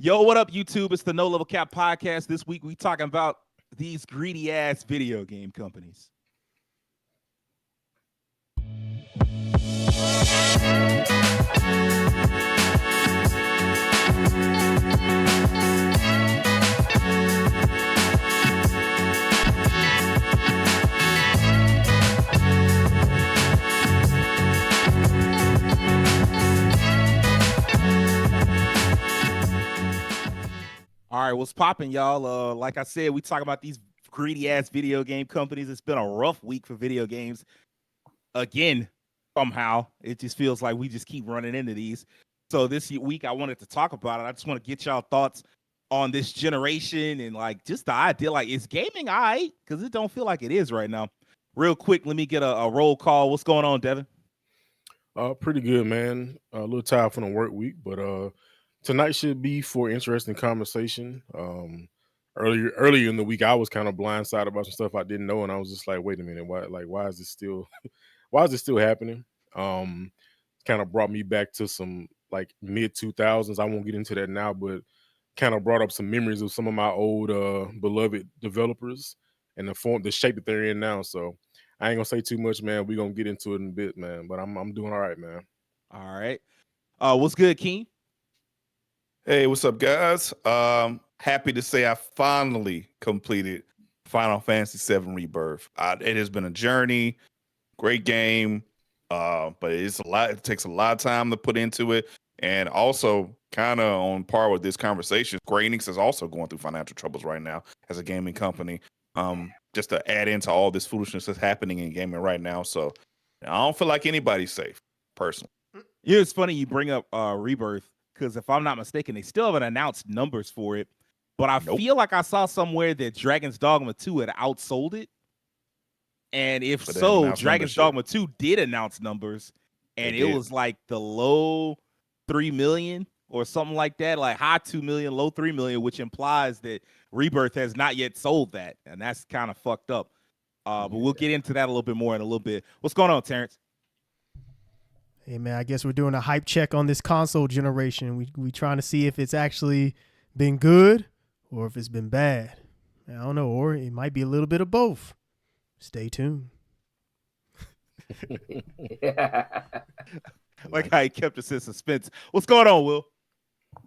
Yo, what up, YouTube? It's the No Level Cap podcast. This week we talking about these greedy ass video game companies. All right, what's popping, y'all? Like I said, we talk about these greedy ass video game companies. It's been a rough week for video games. Again, somehow it just feels like we just keep running into these. So this week I wanted to talk about it. I just want to get y'all thoughts on this generation and like just the idea. Like, is gaming all right? Because it don't feel like it is right now. Real quick, let me get a roll call. What's going on, Devin? Pretty good, man. A little tired from the work week, but tonight should be for interesting conversation. Earlier in the week, I was kind of blindsided about some stuff I didn't know, and I was just like, "Wait a minute, why is this still, why is this still happening?" Kind of brought me back to some like mid 2000s. I won't get into that now, but kind of brought up some memories of some of my old beloved developers and the shape that they're in now. So I ain't gonna say too much, man. We're gonna get into it in a bit, man. But I'm doing all right, man. All right. What's good, Keen? Hey, what's up, guys? Happy to say I finally completed Final Fantasy VII Rebirth. It has been a journey, great game, but it's a lot. It takes a lot of time to put into it, and also kind of on par with this conversation, Square Enix is also going through financial troubles right now as a gaming company. Just to add into all this foolishness that's happening in gaming right now, so I don't feel like anybody's safe, personally. Yeah, it's funny you bring up Rebirth because if I'm not mistaken, they still haven't announced numbers for it. But I Nope. feel like I saw somewhere that Dragon's Dogma 2 had outsold it. And if But they haven't so, announced Dragon's numbers yet. Dogma 2 did announce numbers, and They it did. was like the low 3 million or something like that, like high 2 million, low 3 million, which implies that Rebirth has not yet sold that. And that's kind of fucked up. But we'll get into that a little bit more in a little bit. What's going on, Terrence? Hey man, I guess we're doing a hype check on this console generation. We trying to see if it's actually been good or if it's been bad. I don't know, or it might be a little bit of both. Stay tuned. Like how he kept us in suspense. What's going on, Will?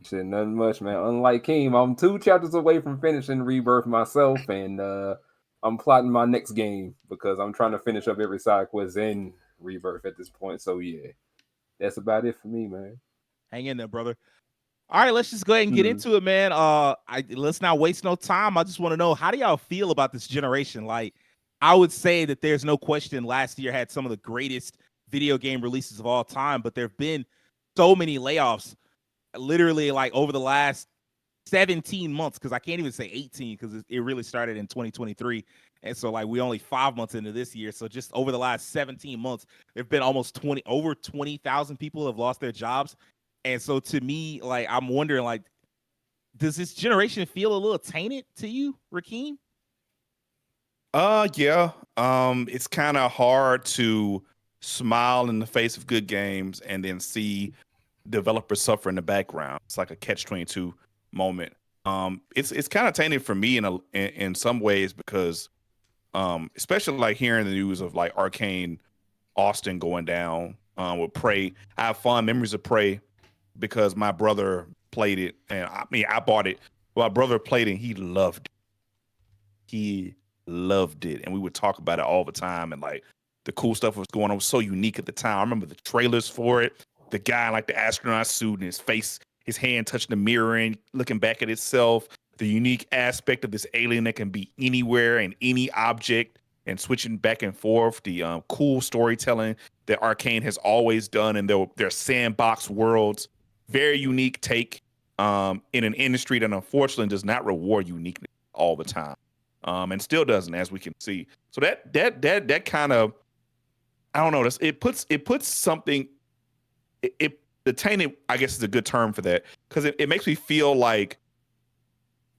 Shit, nothing much, man. Unlike Keem, I'm 2 chapters away from finishing Rebirth myself, and I'm plotting my next game because I'm trying to finish up every side quest in Rebirth at this point. So yeah, that's about it for me, man. Hang in there, brother. All right, let's just go ahead and get into it, man. Let's not waste no time. I just want to know, how do y'all feel about this generation? Like, I would say that there's no question last year had some of the greatest video game releases of all time, but there have been so many layoffs literally like over the last 17 months, because I can't even say 18 because it really started in 2023. And so like we only 5 months into this year. So just over the last 17 months, there have been almost over 20,000 people have lost their jobs. And so to me, like, I'm wondering, like, does this generation feel a little tainted to you, Rakeem? Yeah. It's kind of hard to smile in the face of good games and then see developers suffer in the background. It's like a catch-22 moment. It's kind of tainted for me in some ways because, especially like hearing the news of like Arcane Austin going down with Prey. I have fond memories of Prey because my brother played it, and I bought it. My brother played it, and he loved it. He loved it, and we would talk about it all the time. And like the cool stuff was going on. It was so unique at the time. I remember the trailers for it. The guy in like the astronaut suit and his face, his hand touching the mirror and looking back at itself. The unique aspect of this alien that can be anywhere and any object and switching back and forth. The cool storytelling that Arcane has always done in their sandbox worlds. Very unique take in an industry that unfortunately does not reward uniqueness all the time, and still doesn't, as we can see. So that kind of, I don't know. It puts something. The tainted, I guess, is a good term for that, because it makes me feel like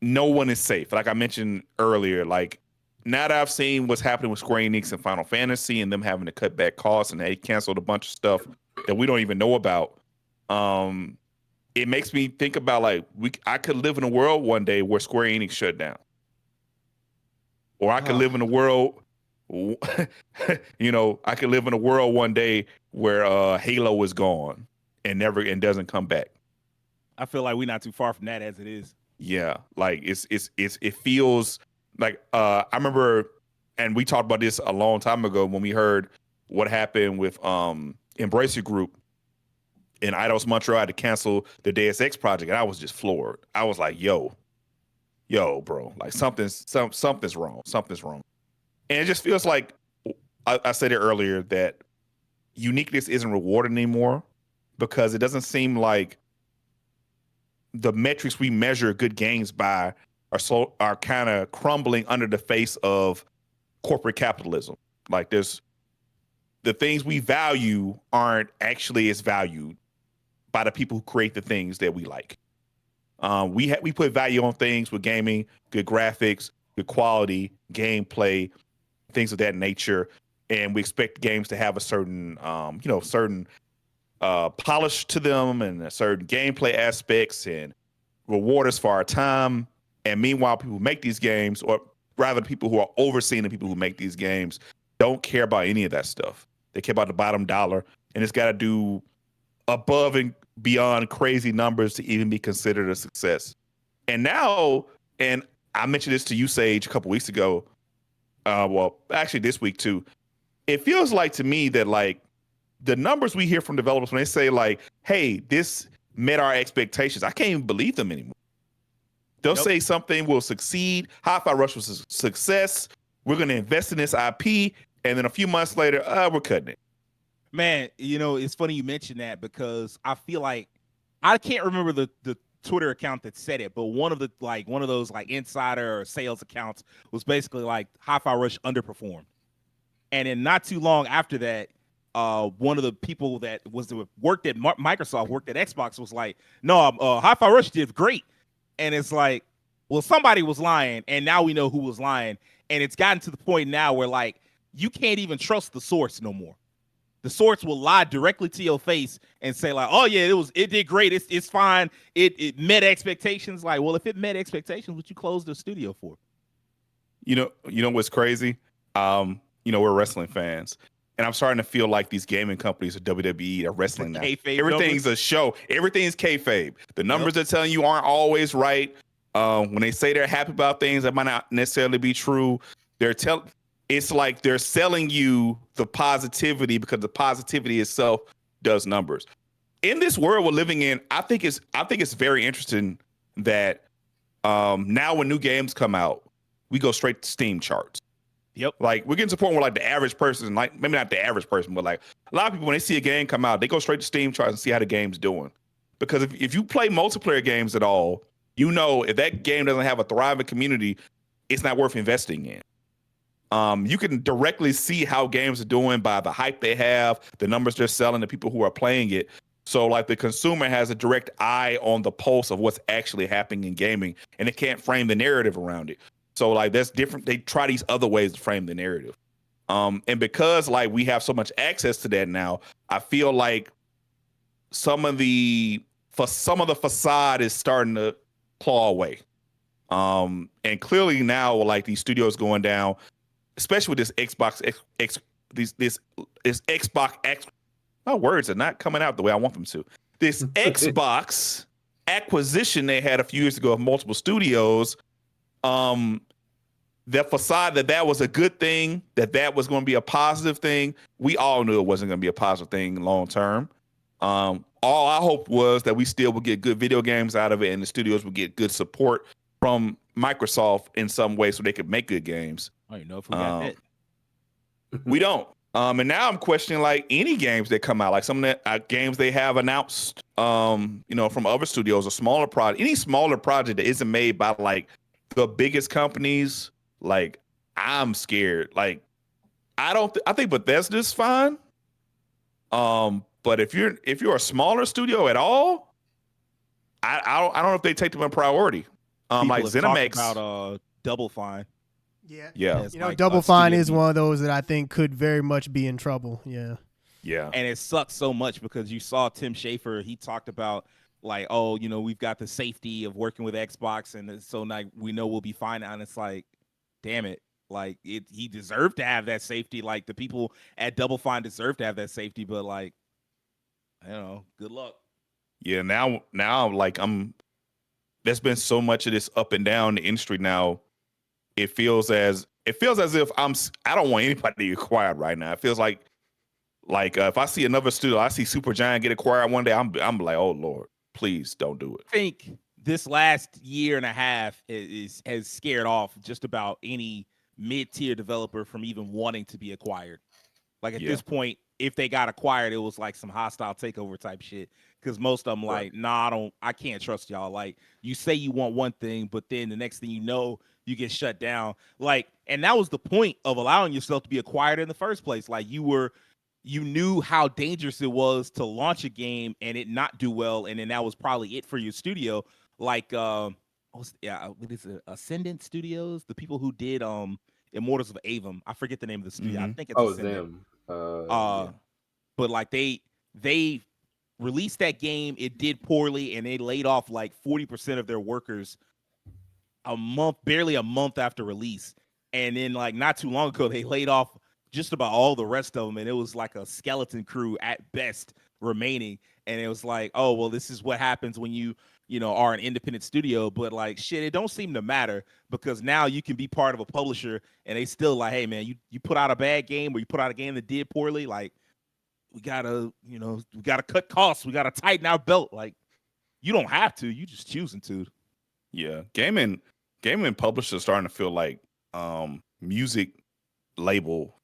no one is safe. Like I mentioned earlier, like now that I've seen what's happening with Square Enix and Final Fantasy and them having to cut back costs and they canceled a bunch of stuff that we don't even know about. it makes me think about like I could live in a world one day where Square Enix shut down, or I could live in a world, I could live in a world one day where Halo is gone and doesn't come back. I feel like we're not too far from that as it is. Yeah, like it feels like I remember, and we talked about this a long time ago when we heard what happened with Embracer Group and Eidos Montreal had to cancel the Deus Ex project, and I was just floored. I was like, yo, bro, like something's wrong. Something's wrong. And it just feels like I said it earlier that uniqueness isn't rewarded anymore because it doesn't seem like the metrics we measure good games by are kind of crumbling under the face of corporate capitalism. Like there's the things we value aren't actually as valued by the people who create the things that we like. We put value on things with gaming, good graphics, good quality, gameplay, things of that nature, and we expect games to have a certain, certain polish to them and a certain gameplay aspects and reward us for our time. And meanwhile, people who make these games, or rather, people who are overseeing the people who make these games, don't care about any of that stuff. They care about the bottom dollar, and it's got to do above and beyond crazy numbers to even be considered a success. And now, and I mentioned this to you, Sage, a couple weeks ago. Well, actually this week too. It feels like to me that like the numbers we hear from developers when they say like, hey, this met our expectations, I can't even believe them anymore. They'll say something will succeed. Hi-Fi Rush was a success. We're going to invest in this IP. And then a few months later, we're cutting it. Man, it's funny you mentioned that because I feel like I can't remember the Twitter account that said it, but one of those like insider or sales accounts was basically like Hi-Fi Rush underperformed. And then not too long after that, one of the people that worked at Microsoft, worked at Xbox, was like, no, Hi-Fi Rush did great. And it's like, well, somebody was lying, and now we know who was lying. And it's gotten to the point now where like you can't even trust the source no more. The source will lie directly to your face and say like, "Oh yeah, it did great. It's fine. It met expectations." Like, well, if it met expectations, what you closed the studio for? You know what's crazy? We're wrestling fans, and I'm starting to feel like these gaming companies or WWE are wrestling now. Everything's a show. Everything's kayfabe. The numbers they're telling you aren't always right. When they say they're happy about things, that might not necessarily be true. It's like they're selling you the positivity because the positivity itself does numbers. In this world we're living in, I think it's very interesting that now when new games come out, we go straight to Steam charts. Yep. Like we're getting to the point where like the average person, like maybe not the average person, but like a lot of people when they see a game come out, they go straight to Steam charts and see how the game's doing. Because if you play multiplayer games at all, if that game doesn't have a thriving community, it's not worth investing in. You can directly see how games are doing by the hype they have, the numbers they're selling, the people who are playing it. So like the consumer has a direct eye on the pulse of what's actually happening in gaming, and it can't frame the narrative around it. So like that's different. They try these other ways to frame the narrative. And because like we have so much access to that now, I feel like some of the facade is starting to claw away. And clearly now like these studios going down, especially with this Xbox this Xbox X. My words are not coming out the way I want them to. This Xbox acquisition they had a few years ago of multiple studios, the facade that was a good thing, that was going to be a positive thing. We all knew it wasn't going to be a positive thing long term. All I hoped was that we still would get good video games out of it, and the studios would get good support from Microsoft in some way so they could make good games. I don't know if we got that. We don't. And now I'm questioning like any games that come out, like some of the games they have announced, from other studios, or smaller project, any smaller project that isn't made by like the biggest companies. Like I'm scared. Like I think Bethesda's fine. But if you're a smaller studio at all, I don't know if they take them a priority. Like ZeniMax about Double Fine. Yeah. Like, Double Fine is one of those that I think could very much be in trouble. Yeah. Yeah. And it sucks so much because you saw Tim Schafer. He talked about like, oh, you know, we've got the safety of working with Xbox, and so now we know we'll be fine. And it's like, damn it, like he deserved to have that safety. Like the people at Double Fine deserve to have that safety, but like, I don't know, good luck. Yeah, now like there's been so much of this up and down the industry now. It feels as if I don't want anybody to get acquired right now. It feels like if I see another studio, I see Supergiant get acquired one day, I'm like, oh Lord, please don't do it. I think this last year and a half has scared off just about any mid-tier developer from even wanting to be acquired. Like at this point, if they got acquired, it was like some hostile takeover type shit. Because most of them like, nah, I can't trust y'all. Like you say you want one thing, but then the next thing you know, you get shut down. Like, and that was the point of allowing yourself to be acquired in the first place. Like you knew how dangerous it was to launch a game and it not do well, and then that was probably it for your studio. Like what is it? Ascendant Studios, the people who did Immortals of Avum. I forget the name of the studio. I think it's Ascendant. them. But like they released that game, it did poorly, and they laid off like 40% of their workers barely a month after release. And then like not too long ago, they laid off just about all the rest of them, and it was like a skeleton crew at best remaining. And it was like, oh well, this is what happens when you are an independent studio. But like shit, it don't seem to matter, because now you can be part of a publisher and they still like, hey man, you put out a bad game, or you put out a game that did poorly, like we gotta cut costs, we gotta tighten our belt. Like you don't have to, you just choosing to. Yeah, gaming publishers starting to feel like music label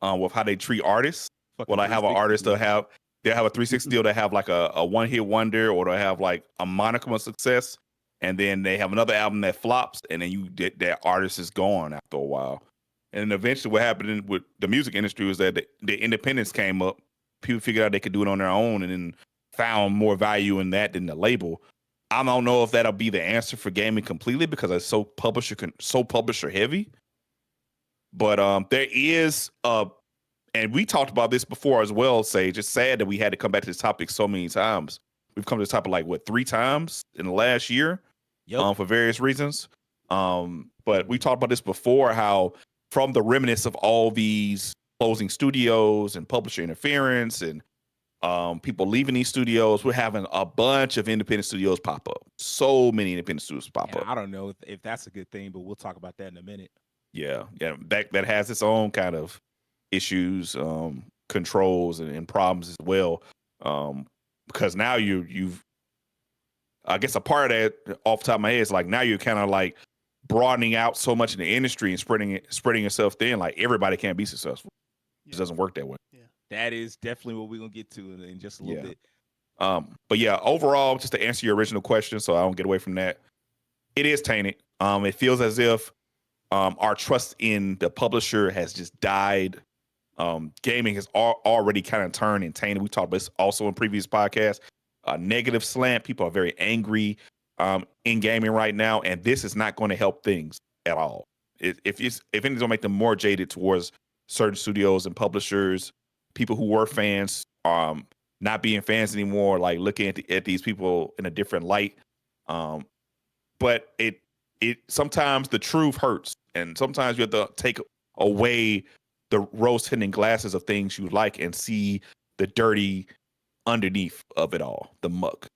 with how they treat artists. Fucking Well, I have an 360 artist deal. they'll have a 360 deal, they have like a one hit wonder, or they'll have like a monicum of success, and then they have another album that flops, and then that artist is gone after a while. And eventually what happened with the music industry was that the independence came up. People figured out they could do it on their own, and then found more value in that than the label. I don't know if that'll be the answer for gaming completely, because it's so publisher heavy. But there is and we talked about this before as well, Sage. It's sad that we had to come back to this topic so many times. We've come to this topic like 3 times in the last year, for various reasons. But we talked about this before, how from the remnants of all these closing studios and publisher interference and people leaving these studios, we're having a bunch of independent studios pop up. So many independent studios pop up. I don't know if that's a good thing, but we'll talk about that in a minute. Yeah, that has its own kind of issues, controls, and problems as well. Because now you've, I guess a part of that off the top of my head is like, now you're kind of like broadening out so much in the industry and spreading yourself thin. Like everybody can't be successful. It doesn't work that way. Yeah, that is definitely what we're gonna get to in just a little bit. But yeah, overall, just to answer your original question, so I don't get away from that, it is tainted. It feels as if our trust in the publisher has just died. Gaming has already kind of turned and tainted. We talked about this also in previous podcasts. Negative slant. People are very angry in gaming right now, and this is not going to help things at all. If anything's going to make them more jaded towards certain studios and publishers, people who were fans, not being fans anymore, like looking at these people in a different light. But it sometimes the truth hurts, and sometimes you have to take away the rose-tinted glasses of things you like and see the dirty underneath of it all, the muck.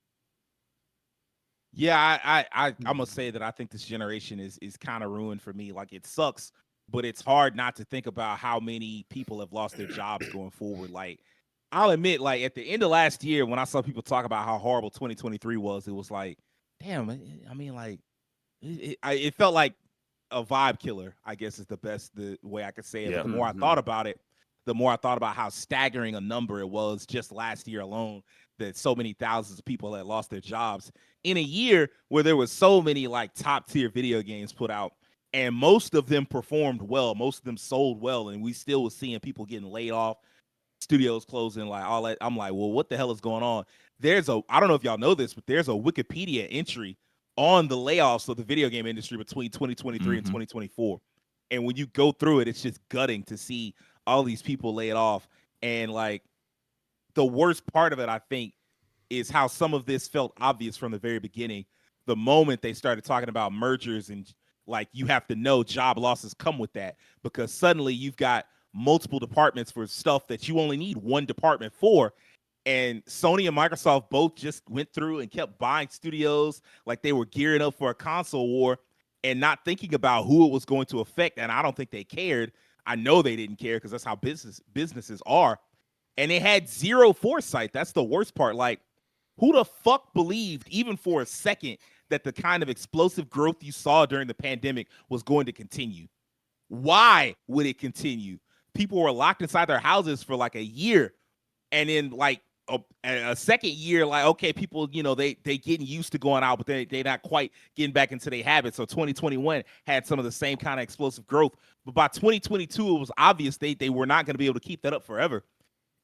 Yeah, I'm gonna say that I think this generation is kind of ruined for me. Like it sucks, but it's hard not to think about how many people have lost their jobs going forward. Like I'll admit, like at the end of last year, when I saw people talk about how horrible 2023 was, it was like, damn. I mean, like it felt like a vibe killer, I guess is the way I could say it. Yeah. But the more I thought about it, the more I thought about how staggering a number it was just last year alone, that so many thousands of people had lost their jobs in a year where there was so many like top tier video games put out, and most of them performed well, most of them sold well, and we still was seeing people getting laid off, studios closing, like all that. I'm like, well, what the hell is going on? I don't know if y'all know this, but there's a Wikipedia entry on the layoffs of the video game industry between 2023 and 2024. And when you go through it, it's just gutting to see all these people laid off. And like the worst part of it, I think, is how some of this felt obvious from the very beginning. The moment they started talking about mergers and like you have to know job losses come with that, because suddenly you've got multiple departments for stuff that you only need one department for. And Sony and Microsoft both just went through and kept buying studios like they were gearing up for a console war and not thinking about who it was going to affect. And I don't think they cared. I know they didn't care because that's how businesses are. And they had zero foresight. That's the worst part. Like, who the fuck believed, even for a second, that the kind of explosive growth you saw during the pandemic was going to continue? Why would it continue? People were locked inside their houses for like a year. And then like a second year, like, okay, people, you know, they getting used to going out, but they not quite getting back into their habits. So 2021 had some of the same kind of explosive growth. But by 2022, it was obvious they were not going to be able to keep that up forever.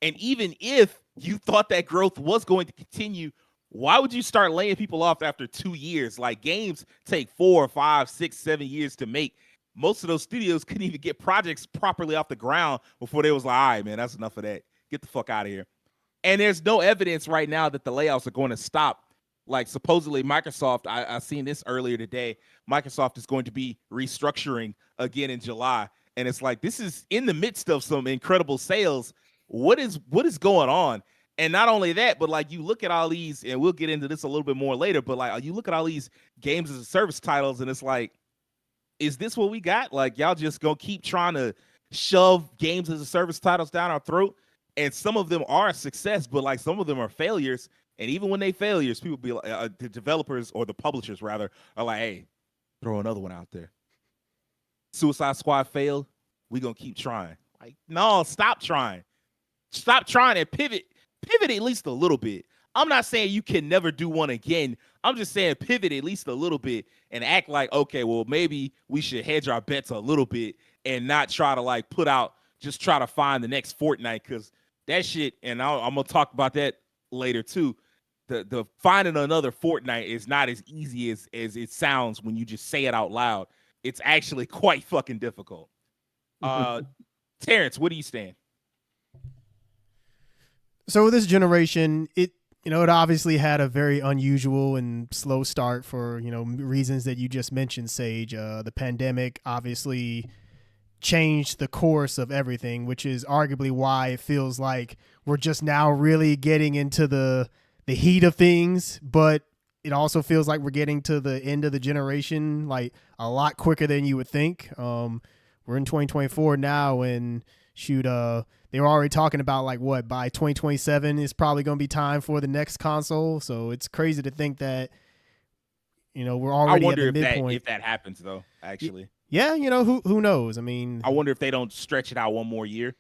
And even if you thought that growth was going to continue, why would you start laying people off after 2 years? Like, games take 4, 5, 6, 7 years to make. Most of those studios couldn't even get projects properly off the ground before they was like, all right, man, that's enough of that. Get the fuck out of here. And there's no evidence right now that the layoffs are going to stop. Like, supposedly Microsoft, I seen this earlier today, Microsoft is going to be restructuring again in July. And it's like, this is in the midst of some incredible sales. What is going on? And not only that, but like, you look at all these, and we'll get into this a little bit more later, but like, you look at all these games as a service titles, and it's like, is this what we got? Like, y'all just gonna keep trying to shove games as a service titles down our throat? And some of them are a success, but like some of them are failures. And even when they failures, people be like, the developers or the publishers rather are like, hey, throw another one out there. Suicide Squad failed. We're gonna keep trying. Like, no, stop trying. Stop trying and pivot at least a little bit. I'm not saying you can never do one again. I'm just saying pivot at least a little bit and act like, okay, well, maybe we should hedge our bets a little bit and not try to like just try to find the next Fortnite, because that shit, and I'm going to talk about that later too, the finding another Fortnite is not as easy as it sounds when you just say it out loud. It's actually quite fucking difficult. Terrence, what do you stand? So with this generation, it obviously had a very unusual and slow start for, reasons that you just mentioned, Sage. The pandemic obviously changed the course of everything, which is arguably why it feels like we're just now really getting into the heat of things. But it also feels like we're getting to the end of the generation like a lot quicker than you would think. We're in 2024 now, and shoot, they were already talking about like what, by 2027 is probably going to be time for the next console. So it's crazy to think that, we're already at the midpoint. If that happens though, actually. Yeah, who knows? I mean, I wonder if they don't stretch it out one more year.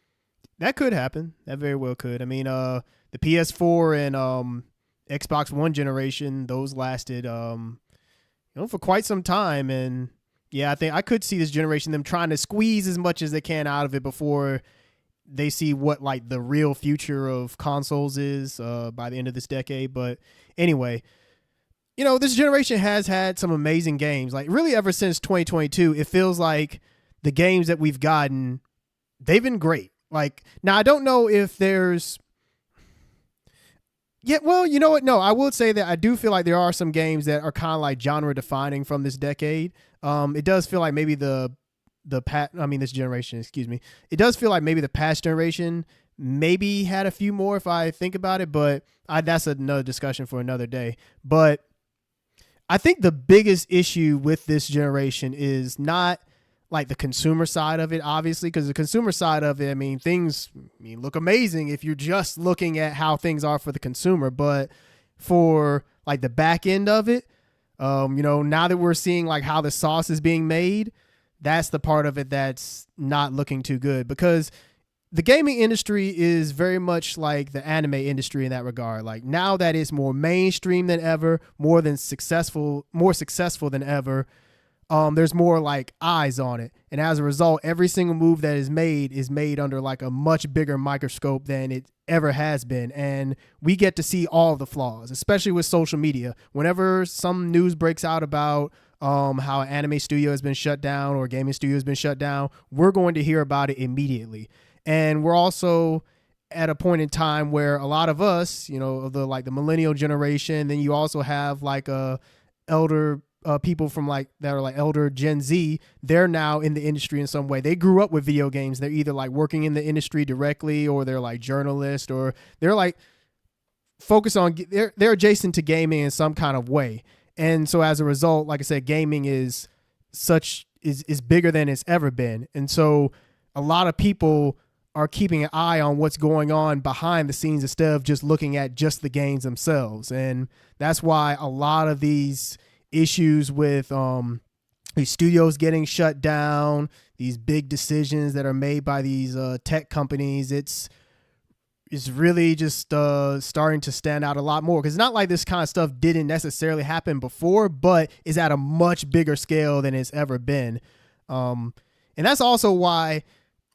That could happen. That very well could. I mean, the PS4 and Xbox One generation, those lasted for quite some time. And yeah, I think I could see this generation, them trying to squeeze as much as they can out of it before they see what like the real future of consoles is by the end of this decade. But anyway, this generation has had some amazing games. Like really ever since 2022, it feels like the games that we've gotten, they've been great. Like, now I don't know if there's, yeah, well, you know what? No, I would say that I do feel like there are some games that are kind of like genre defining from this decade. It does feel like maybe this generation, excuse me. It does feel like maybe the past generation maybe had a few more if I think about it, but that's another discussion for another day. But I think the biggest issue with this generation is not like the consumer side of it, obviously, because the consumer side of it, things look amazing if you're just looking at how things are for the consumer. But for like the back end of it, now that we're seeing like how the sauce is being made, that's the part of it that's not looking too good, because the gaming industry is very much like the anime industry in that regard. Like now that it's more mainstream than ever, more successful than ever. There's more like eyes on it. And as a result, every single move that is made under like a much bigger microscope than it ever has been. And we get to see all of the flaws, especially with social media. Whenever some news breaks out about how an anime studio has been shut down or a gaming studio has been shut down, we're going to hear about it immediately. And we're also at a point in time where a lot of us, of the millennial generation, then you also have elder people from that are elder Gen Z. They're now in the industry in some way. They grew up with video games. They're either working in the industry directly, or they're journalists, or they're focused on, they're adjacent to gaming in some kind of way. And so as a result, like I said, gaming is bigger than it's ever been. And so a lot of people are keeping an eye on what's going on behind the scenes instead of just looking at just the games themselves. And that's why a lot of these issues with these studios getting shut down, these big decisions that are made by these tech companies, it's really just starting to stand out a lot more, because it's not like this kind of stuff didn't necessarily happen before, but it's at a much bigger scale than it's ever been. And that's also why,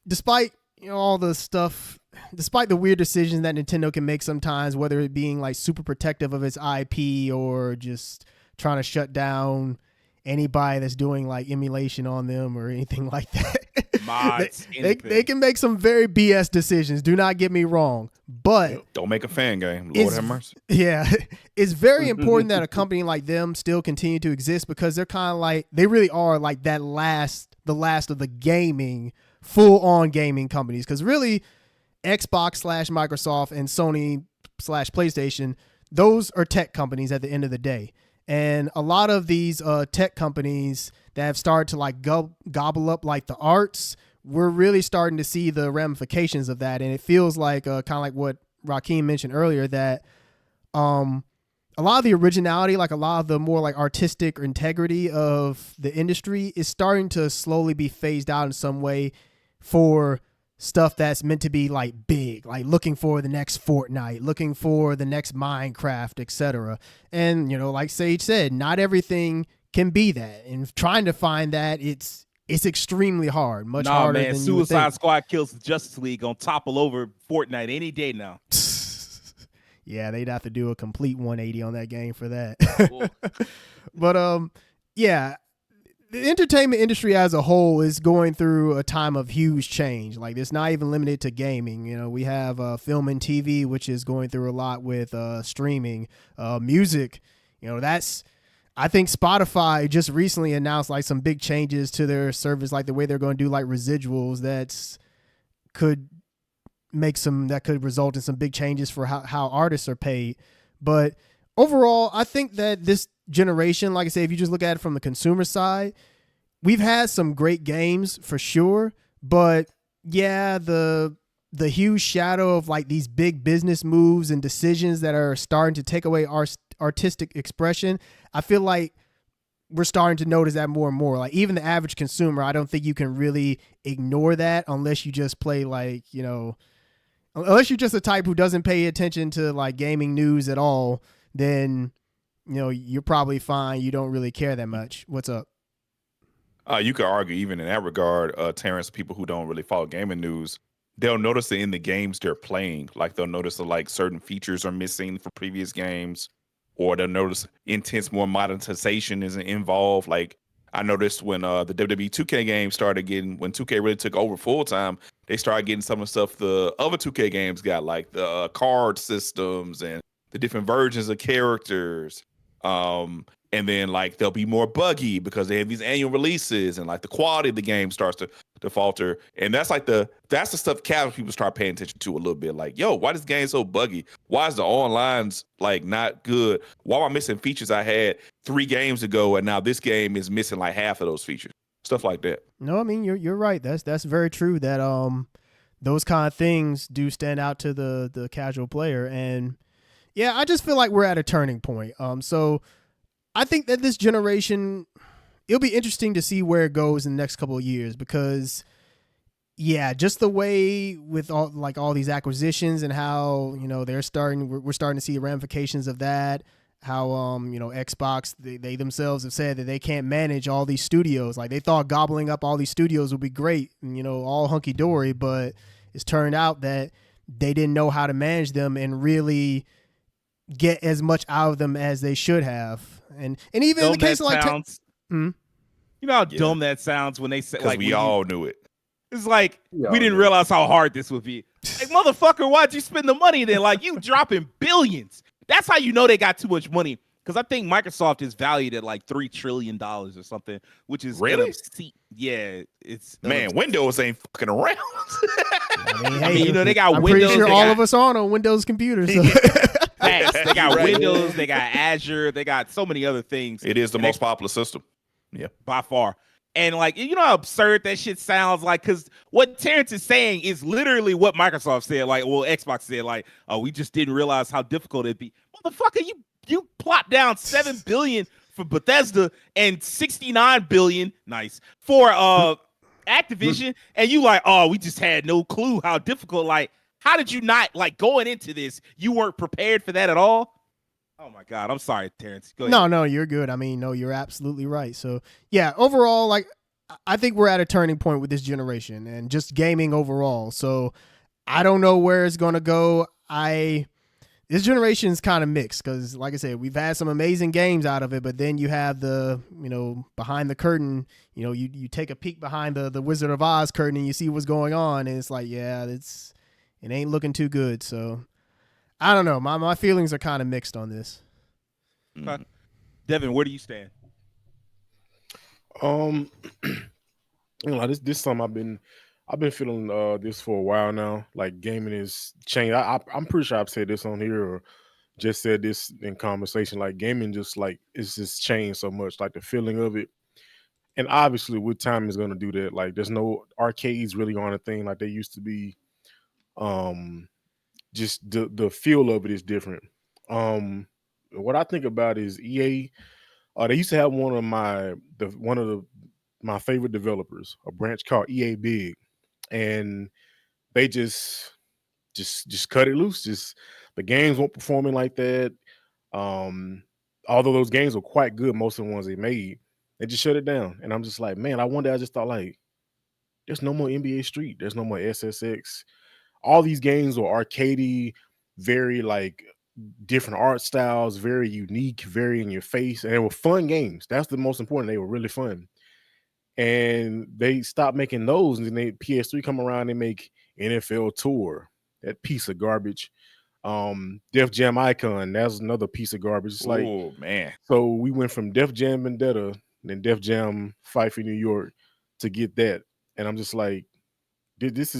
despite all the stuff, despite the weird decisions that Nintendo can make sometimes, whether it being super protective of its IP or just trying to shut down anybody that's doing emulation on them or anything like that. Mods, they can make some very BS decisions. Do not get me wrong, but don't make a fan game. Lord have mercy. Yeah, it's very important that a company like them still continue to exist, because they're kind of they really are the last of the gaming, full on gaming companies. Because really, Xbox / Microsoft and Sony / PlayStation, those are tech companies at the end of the day. And a lot of these tech companies that have started to gobble up the arts, we're really starting to see the ramifications of that. And it feels kind of what Rakeem mentioned earlier, that a lot of the originality, a lot of the more artistic integrity of the industry is starting to slowly be phased out in some way for stuff that's meant to be big, looking for the next Fortnite, looking for the next Minecraft, etc. And like Sage said, not everything can be that, and trying to find that, it's extremely hard, much harder than Suicide Squad kills the Justice League on topple over Fortnite any day now. Yeah, they'd have to do a complete 180 on that game for that. But yeah, the entertainment industry as a whole is going through a time of huge change. It's not even limited to gaming. We have film and TV, which is going through a lot with streaming, music. I think Spotify just recently announced some big changes to their service, the way they're going to do residuals. That could result in some big changes for how artists are paid. But overall, I think that this generation, like I say, if you just look at it from the consumer side, we've had some great games for sure, but yeah, the huge shadow of these big business moves and decisions that are starting to take away our artistic expression, I feel we're starting to notice that more and more. Even the average consumer, I don't think you can really ignore that unless you just play unless you're just a type who doesn't pay attention to gaming news at all, then you're probably fine. You don't really care that much. What's up? You could argue even in that regard, Terrence, people who don't really follow gaming news, they'll notice it in the games they're playing. They'll notice that certain features are missing from previous games, or they'll notice intense more monetization isn't involved. I noticed when the WWE 2K game started getting, when 2K really took over full time, they started getting some of the stuff the other 2K games got, the card systems and the different versions of characters. And then they'll be more buggy because they have these annual releases, and the quality of the game starts to falter. And that's that's the stuff casual people start paying attention to a little bit. Yo, why this game so buggy? Why is the online's not good? Why am I missing features I had 3 games ago, and now this game is missing half of those features? Stuff like that. No, I mean you're right. That's very true. That those kind of things do stand out to the casual player. And yeah, I just feel we're at a turning point. So I think that this generation, it'll be interesting to see where it goes in the next couple of years, because yeah, just the way with all these acquisitions and how, we're starting to see the ramifications of that. How, Xbox, they themselves have said that they can't manage all these studios. They thought gobbling up all these studios would be great and, all hunky dory, but it's turned out that they didn't know how to manage them and really get as much out of them as they should have. And even in the case of you know how dumb that sounds when they say we all knew it. It's we didn't realize how hard this would be. Like, motherfucker, why'd you spend the money then? Like, you dropping billions. That's how you know they got too much money. Because I think Microsoft is valued at like $3 trillion or something, which is Really? Yeah, it's Man, Windows ain't fucking around. I mean, you know, they got I'm Windows. pretty sure they all got of us are on Windows computers. So. Facts. They got Right. Windows, they got Azure, they got so many other things. It is the And most popular system. Yeah. by far. And like, you know how absurd that shit sounds like, because what Terrence is saying is literally what Microsoft said, like, well, Xbox said, like, oh, we just didn't realize how difficult it'd be. Motherfucker, you plot down $7 billion for Bethesda and $69 billion, nice, for Activision, and you like, oh, we just had no clue how difficult. Like, how did you not, like, going into this, you weren't prepared for that at all? Oh my God, I'm sorry, Terrence. Go ahead. No, you're good. I mean, no, you're absolutely right. So yeah, overall, like, I think we're at a turning point with this generation and just gaming overall. So I don't know where it's gonna go. This generation is kind of mixed because, like I said, we've had some amazing games out of it, but then you have the, behind the curtain, you take a peek behind the Wizard of Oz curtain and you see what's going on, and it's like, yeah, it ain't looking too good. So I don't know. My feelings are kind of mixed on this. Okay. Devin, where do you stand? This something I've been feeling this for a while now. Like, gaming is changed. I'm pretty sure I've said this on here or just said this in conversation. Like, gaming just like it's just changed so much. Like, the feeling of it, and obviously with time is gonna do that. Like, there's no arcades really on a thing like they used to be. Just the feel of it is different. What I think about is EA. They used to have one of my favorite developers, a branch called EA Big, and they just cut it loose. Just the games weren't performing like that. Although those games were quite good, most of the ones they made, they just shut it down. And I'm just like, man, I just thought, like, there's no more NBA Street, there's no more SSX. All these games were arcadey, very like different art styles, very unique, very in your face, and they were fun games. That's the most important. They were really fun. And they stopped making those, and then PS3 come around, they make NFL Tour, that piece of garbage. Def Jam Icon, that's another piece of garbage. It's like, oh man. So we went from Def Jam Vendetta, then Def Jam Fight for New York to get that. And I'm just like, this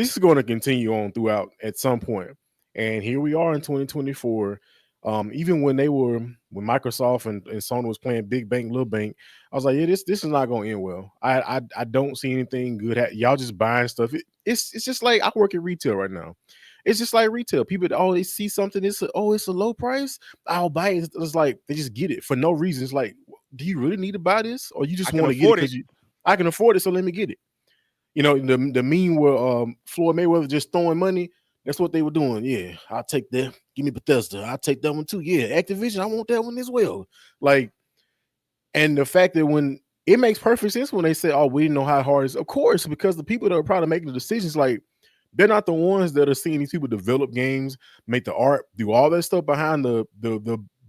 is going to continue on throughout at some point. And here we are in 2024. Even when Microsoft and Sony was playing Big Bank, Little Bank, I was like, yeah, this is not going to end well. I don't see anything good. Y'all just buying stuff. It's just like, I work at retail right now. It's just like retail. People always see something. It's a low price. I'll buy it. It's like they just get it for no reason. It's like, do you really need to buy this, or you just want to get it because I can afford it, so let me get it. The meme where Floyd Mayweather just throwing money. That's what they were doing. Yeah, I'll take that. Give me Bethesda. I'll take that one too. Yeah, Activision. I want that one as well. Like, and the fact that when it makes perfect sense when they say, "Oh, we didn't know how hard it is." Of course, because the people that are probably making the decisions, like, they're not the ones that are seeing these people develop games, make the art, do all that stuff behind the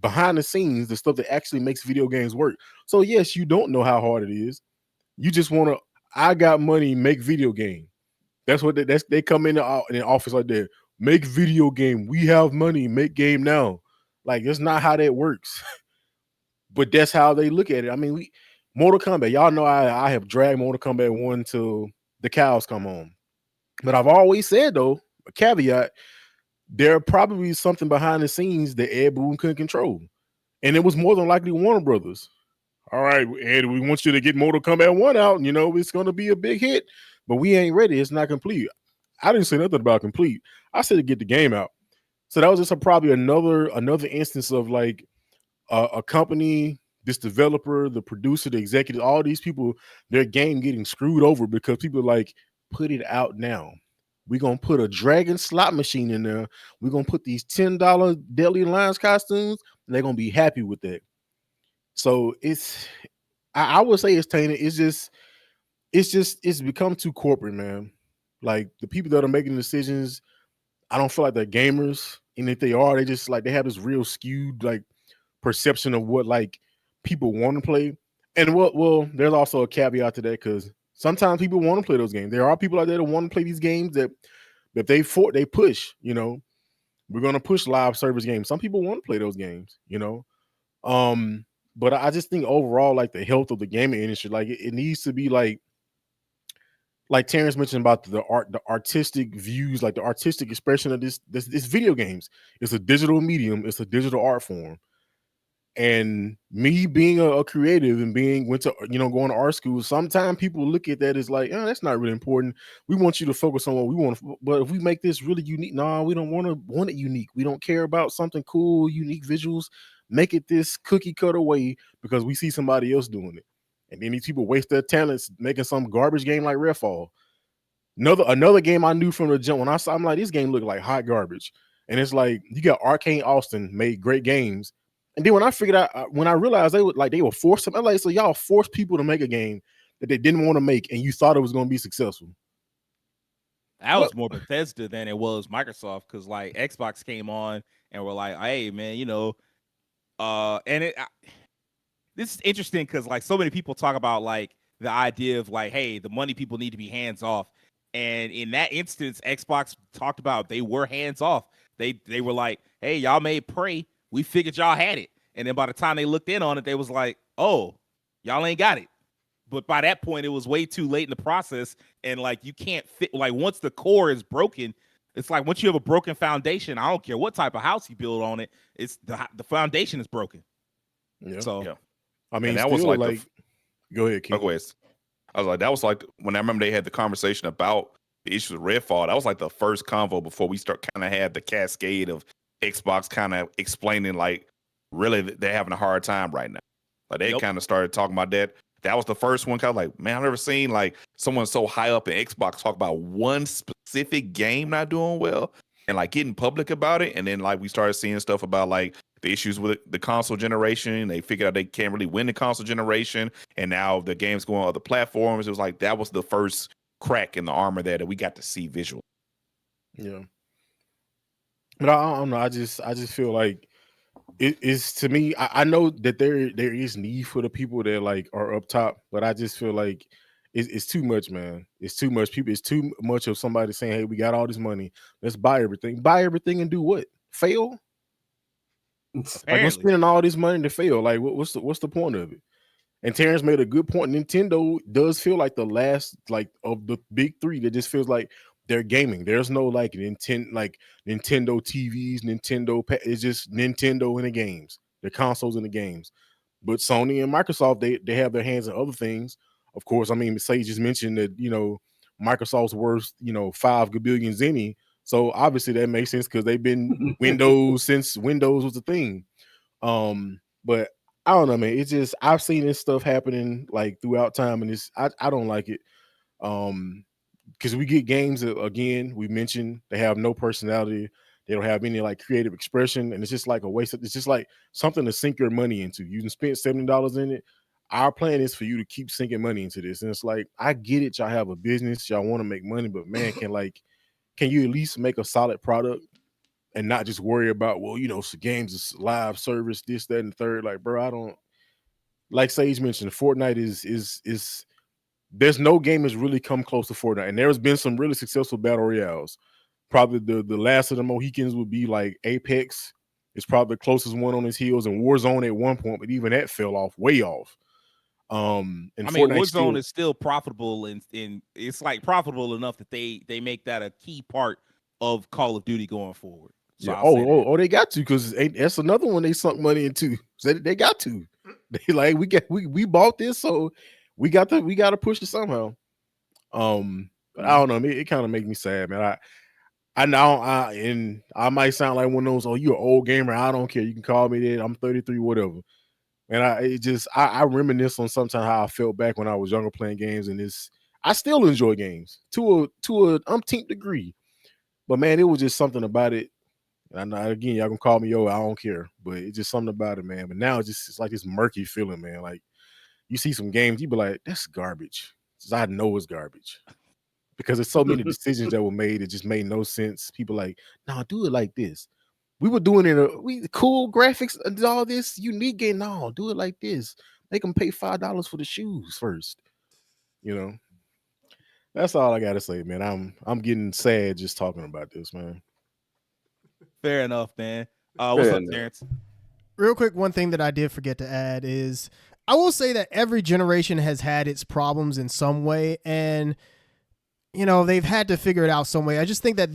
behind the scenes, the stuff that actually makes video games work. So yes, you don't know how hard it is. You just want to. I got money, make video game. That's what they come in the office like that. Make video game. We have money, make game now. Like, that's not how that works. But that's how they look at it. I mean, Mortal Kombat. Y'all know I have dragged Mortal Kombat 1 till the cows come home. But I've always said, though, a caveat, there probably something behind the scenes that Ed Boon couldn't control. And it was more than likely Warner Brothers. All right, Ed, we want you to get Mortal Kombat 1 out. It's going to be a big hit, but we ain't ready. It's not complete. I didn't say nothing about complete. I said to get the game out. So that was just probably another instance of like a company, this developer, the producer, the executive, all these people, their game getting screwed over because people are like, put it out now. We're going to put a dragon slot machine in there. We're going to put these $10 Deadly Alliance costumes, and they're going to be happy with that. So I would say it's tainted. It's become too corporate, man. Like, the people that are making decisions, I don't feel like they're gamers. And if they are, they just like, they have this real skewed like perception of what like people want to play. And well, there's also a caveat to that, because sometimes people want to play those games. There are people out there that want to play these games that If they push, you know, we're gonna push live service games. Some people want to play those games, you know. But I just think overall, like the health of the gaming industry, like it needs to be like Terrence mentioned about the artistic views, like the artistic expression of this video games. It's a digital medium, it's a digital art form. And me being a creative and went to, you know, going to art school, sometimes people look at that as like, oh, that's not really important. We want you to focus on what we want. But if we make this really unique, no, we don't want it unique. We don't care about something cool, unique visuals. Make it this cookie cutter way because we see somebody else doing it. And then these people waste their talents making some garbage game like Redfall. Another game I knew from the jump when I saw, I'm like, this game looked like hot garbage. And it's like, you got Arcane Austin made great games. And then when I figured out, when I realized they were forced to, I'm like, so y'all forced people to make a game that they didn't want to make, and you thought it was going to be successful. That was more Bethesda than it was Microsoft, because like Xbox came on and were like, hey man, you know, this is interesting because like so many people talk about like the idea of like, hey, the money people need to be hands off. And in that instance, Xbox talked about they were hands off. They were like, hey, y'all made Prey. We figured y'all had it. And then by the time they looked in on it, they was like, oh, y'all ain't got it. But by that point, it was way too late in the process. And like, you can't fit, like once the core is broken, it's like once you have a broken foundation, I don't care what type of house you build on it, it's the foundation is broken. Yeah. So, Yeah. I mean, that was like go ahead, Keith. I was like, that was like when I remember they had the conversation about the issues with Redfall. That was like the first convo before we start kind of had the cascade of Xbox kind of explaining like really they're having a hard time right now. Like they kind of started talking about that. That was the first one. Kind of like, man, I've never seen like someone so high up in Xbox talk about one specific game not doing well and like getting public about it. And then like we started seeing stuff about like the issues with the console generation. They figured out they can't really win the console generation, and now the game's going on other platforms. It was like that was the first crack in the armor there that we got to see visual. Yeah, but I don't know. I just feel like it is, to me. I know that there is need for the people that like are up top, but I just feel like it's too much, man. It's too much people. It's too much of somebody saying, "Hey, we got all this money. Let's buy everything. Buy everything and do what? Fail." Like, I'm spending all this money to fail. Like, what's the point of it? And Terrence made a good point. Nintendo does feel like the last, like, of the big three that just feels like they're gaming. There's no like Nintendo TVs, it's just Nintendo in the games, the consoles in the games. But Sony and Microsoft, they have their hands in other things. Of course, I mean, Sage just mentioned that, you know, Microsoft's worth, you know, 5 gabillion zenny. So obviously that makes sense because they've been Windows since Windows was a thing. But I don't know, man. It's just I've seen this stuff happening like throughout time, and I don't like it. Because we get games that, again, we mentioned they have no personality, they don't have any like creative expression, and it's just like a waste. It's just like something to sink your money into. You can spend $70 in it. Our plan is for you to keep sinking money into this, and it's like, I get it. Y'all have a business, y'all want to make money, but man, can you at least make a solid product and not just worry about, well, you know, so games is live service, this, that, and the third. Like, bro, I don't, like Sage mentioned, Fortnite is there's no game has really come close to Fortnite. And there's been some really successful battle royales. Probably the last of the Mohicans would be like Apex. It's probably the closest one on his heels, and Warzone at one point, but even that fell off, way off. And I mean, Fortnite Warzone is still profitable, and it's like profitable enough that they make that a key part of Call of Duty going forward. So yeah. They got to, because that's another one they sunk money into. So they got to. They like, we bought this, so we got to push it somehow. But I don't know. It kind of makes me sad, man. I know I might sound like one of those, oh, you're an old gamer. I don't care. You can call me that. I'm 33, whatever. And I reminisce on sometimes how I felt back when I was younger playing games, and I still enjoy games to a umpteenth degree. But man, it was just something about it. And again, y'all can call me I don't care. But it's just something about it, man. But now it's like this murky feeling, man. Like, you see some games, you be like, that's garbage. I know it's garbage. Because there's so many decisions that were made, it just made no sense. People like, no, do it like this. We were doing it, cool graphics and all this unique game. No, do it like this. Make them pay $5 for the shoes first. You know, That's all I gotta say, man. I'm getting sad just talking about this, man. Fair enough, man. What's Fair up, enough. Terrence? Real quick, one thing that I did forget to add is I will say that every generation has had its problems in some way, and they've had to figure it out some way. I just think that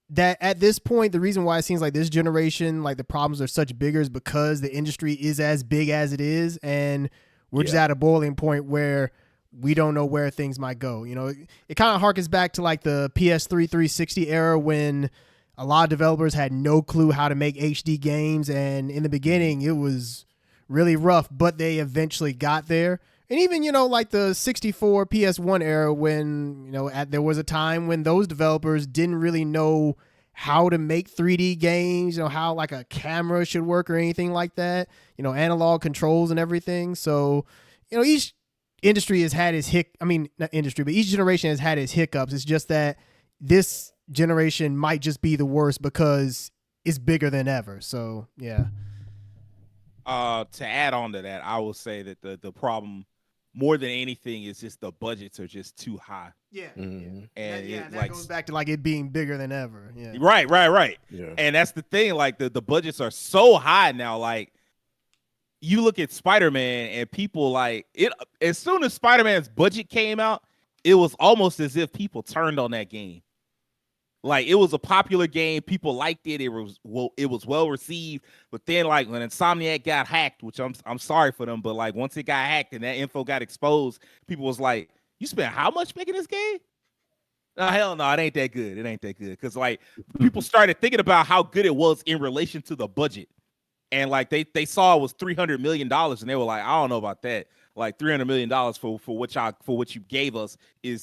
that at this point, the reason why it seems like this generation, like the problems are such bigger, is because the industry is as big as it is, and we're just at a boiling point where we don't know where things might go. It kind of harkens back to like the PS3 360 era when a lot of developers had no clue how to make HD games, and in the beginning it was really rough, but they eventually got there. And even, like the 64 PS1 era when, there was a time when those developers didn't really know how to make 3D games, how like a camera should work or anything like that, analog controls and everything. So, each industry has had its not industry, but each generation has had its hiccups. It's just that this generation might just be the worst because it's bigger than ever. So, yeah. To add on to that, I will say that the problem more than anything is just the budgets are just too high. Yeah. And that goes back to like it being bigger than ever. Yeah. Right. Yeah. And that's the thing. Like the budgets are so high now. Like you look at Spider-Man and people like it. As soon as Spider-Man's budget came out, it was almost as if people turned on that game. Like it was a popular game, people liked it. It was well received. But then, like when Insomniac got hacked, which I'm sorry for them, but like once it got hacked and that info got exposed, people was like, "You spent how much making this game?" No, hell no, it ain't that good. It ain't that good because like people started thinking about how good it was in relation to the budget, and like they saw it was $300 million, and they were like, "I don't know about that. Like $300 million for what you gave us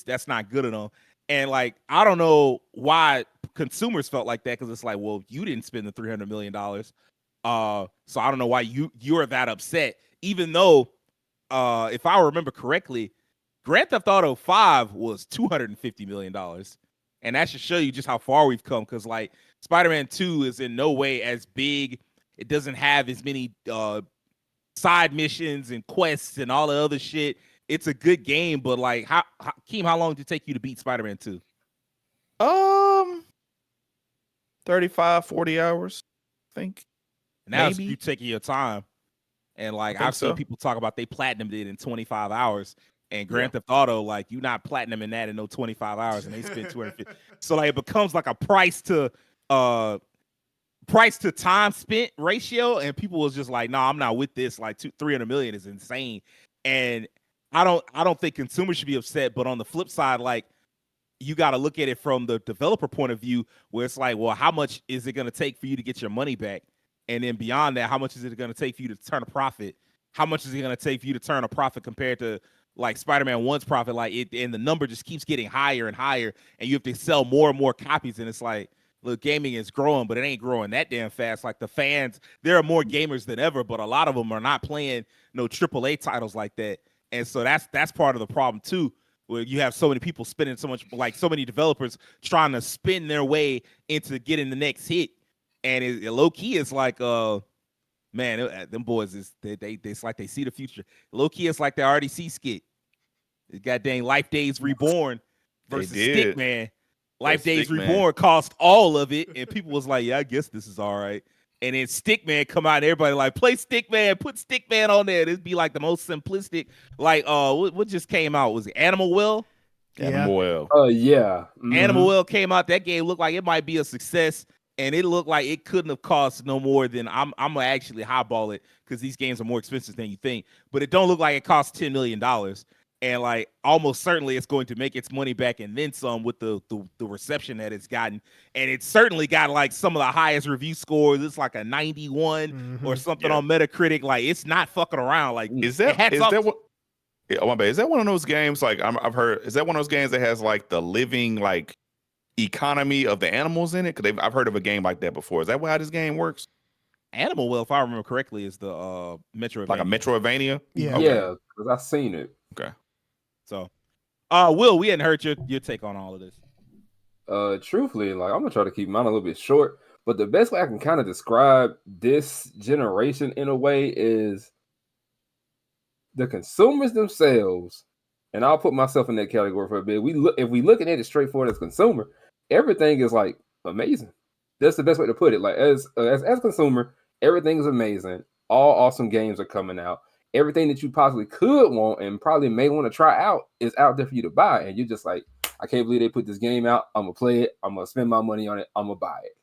that's not good enough." And like, I don't know why consumers felt like that because it's like, well, you didn't spend the $300 million. So I don't know why you're that upset, even though if I remember correctly, Grand Theft Auto 5 was $250 million. And that should show you just how far we've come because like Spider-Man 2 is in no way as big. It doesn't have as many side missions and quests and all the other shit. It's a good game, but like, Keem, how long did it take you to beat Spider-Man 2? 35, 40 hours, I think. Now Maybe. you taking your time. And like, I've seen people talk about they platinumed it in 25 hours. And Grand Theft Auto, like, you not platinuming that in no 25 hours, and they spend 250. So like, it becomes like a price to time spent ratio, and people was just like, "No, I'm not with this. Like, $300 million is insane." And I don't think consumers should be upset, but on the flip side, like you got to look at it from the developer point of view, where it's like, well, how much is it going to take for you to get your money back? And then beyond that, how much is it going to take for you to turn a profit? How much is it going to take for you to turn a profit compared to like Spider-Man 1's profit? Like it, and the number just keeps getting higher and higher, and you have to sell more and more copies. And it's like, look, gaming is growing, but it ain't growing that damn fast. Like the fans, there are more gamers than ever, but a lot of them are not playing no AAA titles like that. And so that's part of the problem too, where you have so many people spending so much, like so many developers trying to spin their way into getting the next hit. And it low key is like, man, them boys it's like they see the future. Low key, it's like they already see skit. It's goddamn Life Days Reborn versus Stickman. Life Days Reborn cost all of it, and people was like, "Yeah, I guess this is all right." And then Stickman come out, and everybody like, "Play Stickman, put Stickman on there." It'd be like the most simplistic. Like, what just came out? Was it Animal Well? Animal Well. Yeah. Mm-hmm. Animal Well came out. That game looked like it might be a success, and it looked like it couldn't have cost no more than I'm gonna actually highball it because these games are more expensive than you think. But it don't look like it cost $10 million. And like almost certainly it's going to make its money back and then some with the reception that it's gotten. And it's certainly got like some of the highest review scores. It's like a 91 or something on Metacritic. Like it's not fucking around. Like is that what? Yeah, my bad. Is that one of those games? Like I've heard. Is that one of those games that has like the living like economy of the animals in it? Because I've heard of a game like that before. Is that how this game works? Animal Well, if I remember correctly, is the Metroidvania. Like a Metroidvania? Yeah. Okay. Yeah, because I've seen it. Okay. So, Will, we hadn't heard your take on all of this. Truthfully, like I'm gonna try to keep mine a little bit short, but the best way I can kind of describe this generation in a way is the consumers themselves and I'll put myself in that category for a bit. If we looking at it straightforward as consumer, everything is like amazing. That's the best way to put it. Like as consumer, everything is amazing. All awesome games are coming out. Everything that you possibly could want and probably may want to try out is out there for you to buy. And you're just like, I can't believe they put this game out. I'm going to play it. I'm going to spend my money on it. I'm going to buy it.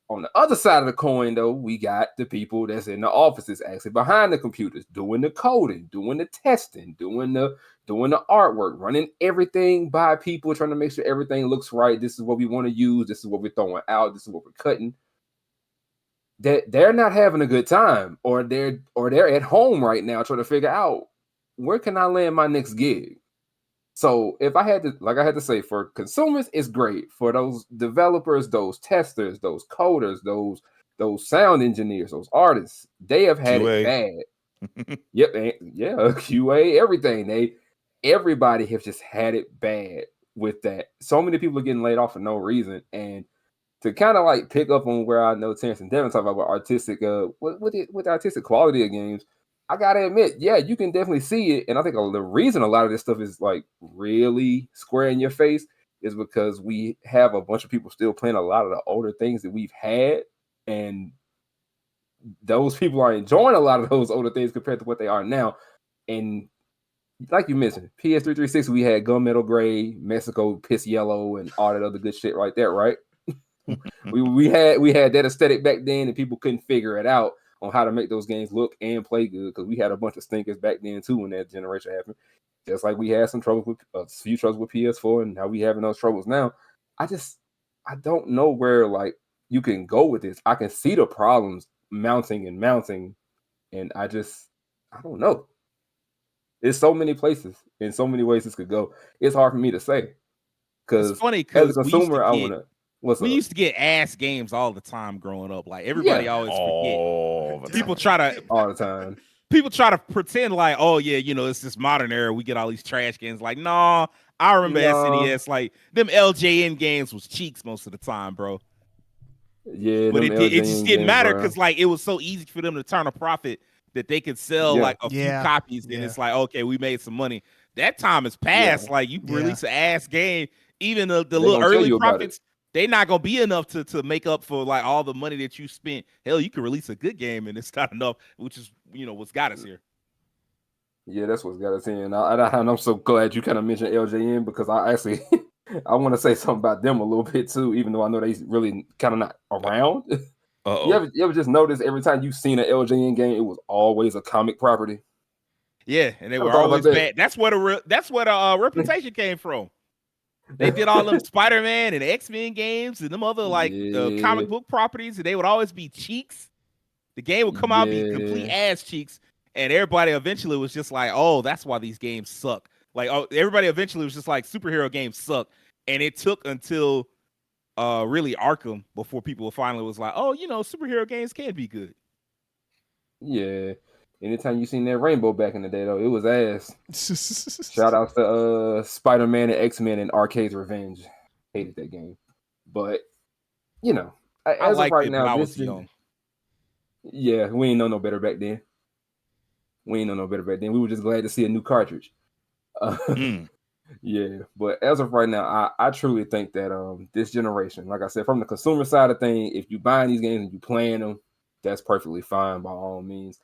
On the other side of the coin, though, we got the people that's in the offices actually behind the computers, doing the coding, doing the testing, doing the artwork, running everything by people, trying to make sure everything looks right. This is what we want to use. This is what we're throwing out. This is what we're cutting. They're not having a good time, or they're at home right now trying to figure out where can I land my next gig. So if I had to, like I had to say, for consumers, it's great. For those developers, those testers, those coders, those sound engineers, those artists, they have had QA. it bad. Yep, yeah, QA, everything. Everybody has just had it bad with that. So many people are getting laid off for no reason. And to kind of like pick up on where I know Terrence and Devin talk about artistic, with the artistic quality of games, I gotta admit, yeah, you can definitely see it. And I think the reason a lot of this stuff is like really square in your face is because we have a bunch of people still playing a lot of the older things that we've had, and those people are enjoying a lot of those older things compared to what they are now. And like you mentioned, PS3 360, we had Gunmetal Gray, Mexico Piss Yellow, and all that other good shit right there, right? we had that aesthetic back then, and people couldn't figure it out on how to make those games look and play good, because we had a bunch of stinkers back then too when that generation happened. Just like we had some trouble with a few troubles with PS4, and how we having those troubles now. I don't know where like you can go with this. I can see the problems mounting, and I don't know. There's so many places in so many ways this could go. It's hard for me to say. Because It's funny as because a consumer, we used to get ass games all the time growing up. Like everybody always forget. People try to all the time. People try to pretend like, oh yeah, it's this modern era. We get all these trash games. Like, no, I remember SNES. Like them LJN games was cheeks most of the time, bro. Yeah, but it just didn't matter because like it was so easy for them to turn a profit that they could sell like a few copies, and it's like, okay, we made some money. That time is past. Like you release an ass game, even the little early profits, they're not gonna be enough to make up for like all the money that you spent. Hell, you can release a good game and it's not enough, which is what's got us here. Yeah, that's what's got us here, and I'm so glad you kind of mentioned LJN, because I actually I want to say something about them a little bit too, even though I know they really kind of not around. You ever just notice every time you've seen an LJN game, it was always a comic property? Yeah, and they were always bad. That's what a Reputation came from. They did all them Spider-Man and X-Men games and them other comic book properties, and they would always be cheeks. The game would come out be complete ass cheeks, and everybody eventually was just like, "Oh, that's why these games suck." Like, everybody eventually was just like, "Superhero games suck," and it took until really Arkham before people finally was like, "Oh, superhero games can be good." Yeah. Anytime you seen that Rainbow back in the day, though, it was ass. Shout out to Spider-Man and X-Men and Arcade's Revenge. Hated that game. But, as of right now, I was young. Yeah, we ain't know no better back then. We were just glad to see a new cartridge. Yeah, but as of right now, I truly think that this generation, like I said, from the consumer side of things, if you buying these games and you playing them, that's perfectly fine by all means.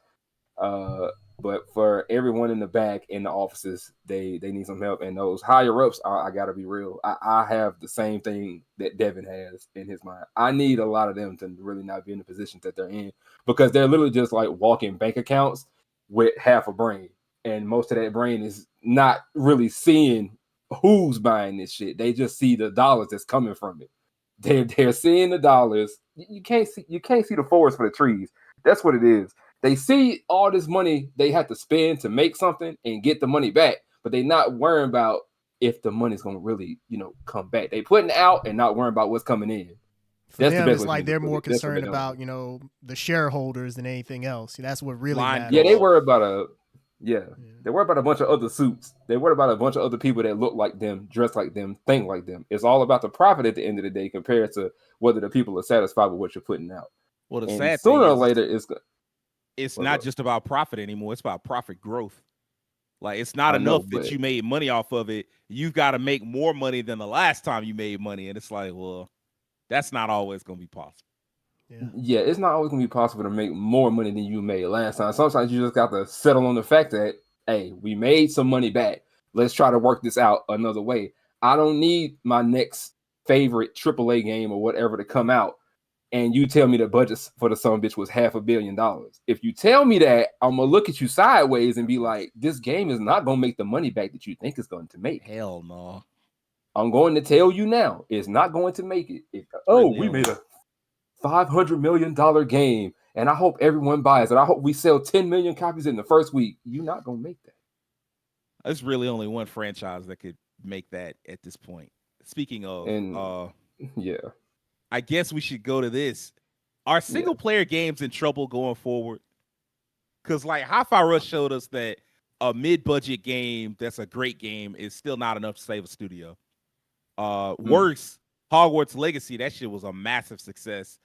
But for everyone in the back in the offices, they need some help. And those higher ups, I gotta be real. I have the same thing that Devin has in his mind. I need a lot of them to really not be in the positions that they're in, because they're literally just like walking bank accounts with half a brain, and most of that brain is not really seeing who's buying this shit. They just see the dollars that's coming from it. They're seeing the dollars. You can't see the forest for the trees. That's what it is. They see all this money they have to spend to make something and get the money back, but they're not worrying about if the money's going to really, come back. They putting out and not worrying about what's coming in. For them, it's like they're more concerned about, the shareholders than anything else. That's what really matters. Yeah, they worry about they worry about a bunch of other suits. They worry about a bunch of other people that look like them, dress like them, think like them. It's all about the profit at the end of the day compared to whether the people are satisfied with what you're putting out. Well, the sad sooner thing or later, it's not just about profit anymore. It's about profit growth. Like, it's not I know, enough that but you made money off of it. You've got to make more money than the last time you made money. And it's like, well, that's not always going to be possible. yeah, it's not always gonna be possible to make more money than you made last time. Sometimes you just got to settle on the fact that, hey, we made some money back. Let's try to work this out another way. I don't need my next favorite AAA game or whatever to come out, and you tell me the budget for the son bitch was $500 million. If you tell me that, I'm gonna look at you sideways and be like, this game is not gonna make the money back that you think it's going to make. Hell no. I'm going to tell you now, it's not going to make it. We made a $500 million game, and I hope everyone buys it. I hope we sell 10 million copies in the first week. You're not gonna make that. There's really only one franchise that could make that at this point. Speaking of, Yeah, I guess we should go to this. Are single player games in trouble going forward? Because like Hi-Fi Rush showed us that a mid-budget game that's a great game is still not enough to save a studio. Worse, Hogwarts Legacy, that shit was a massive success.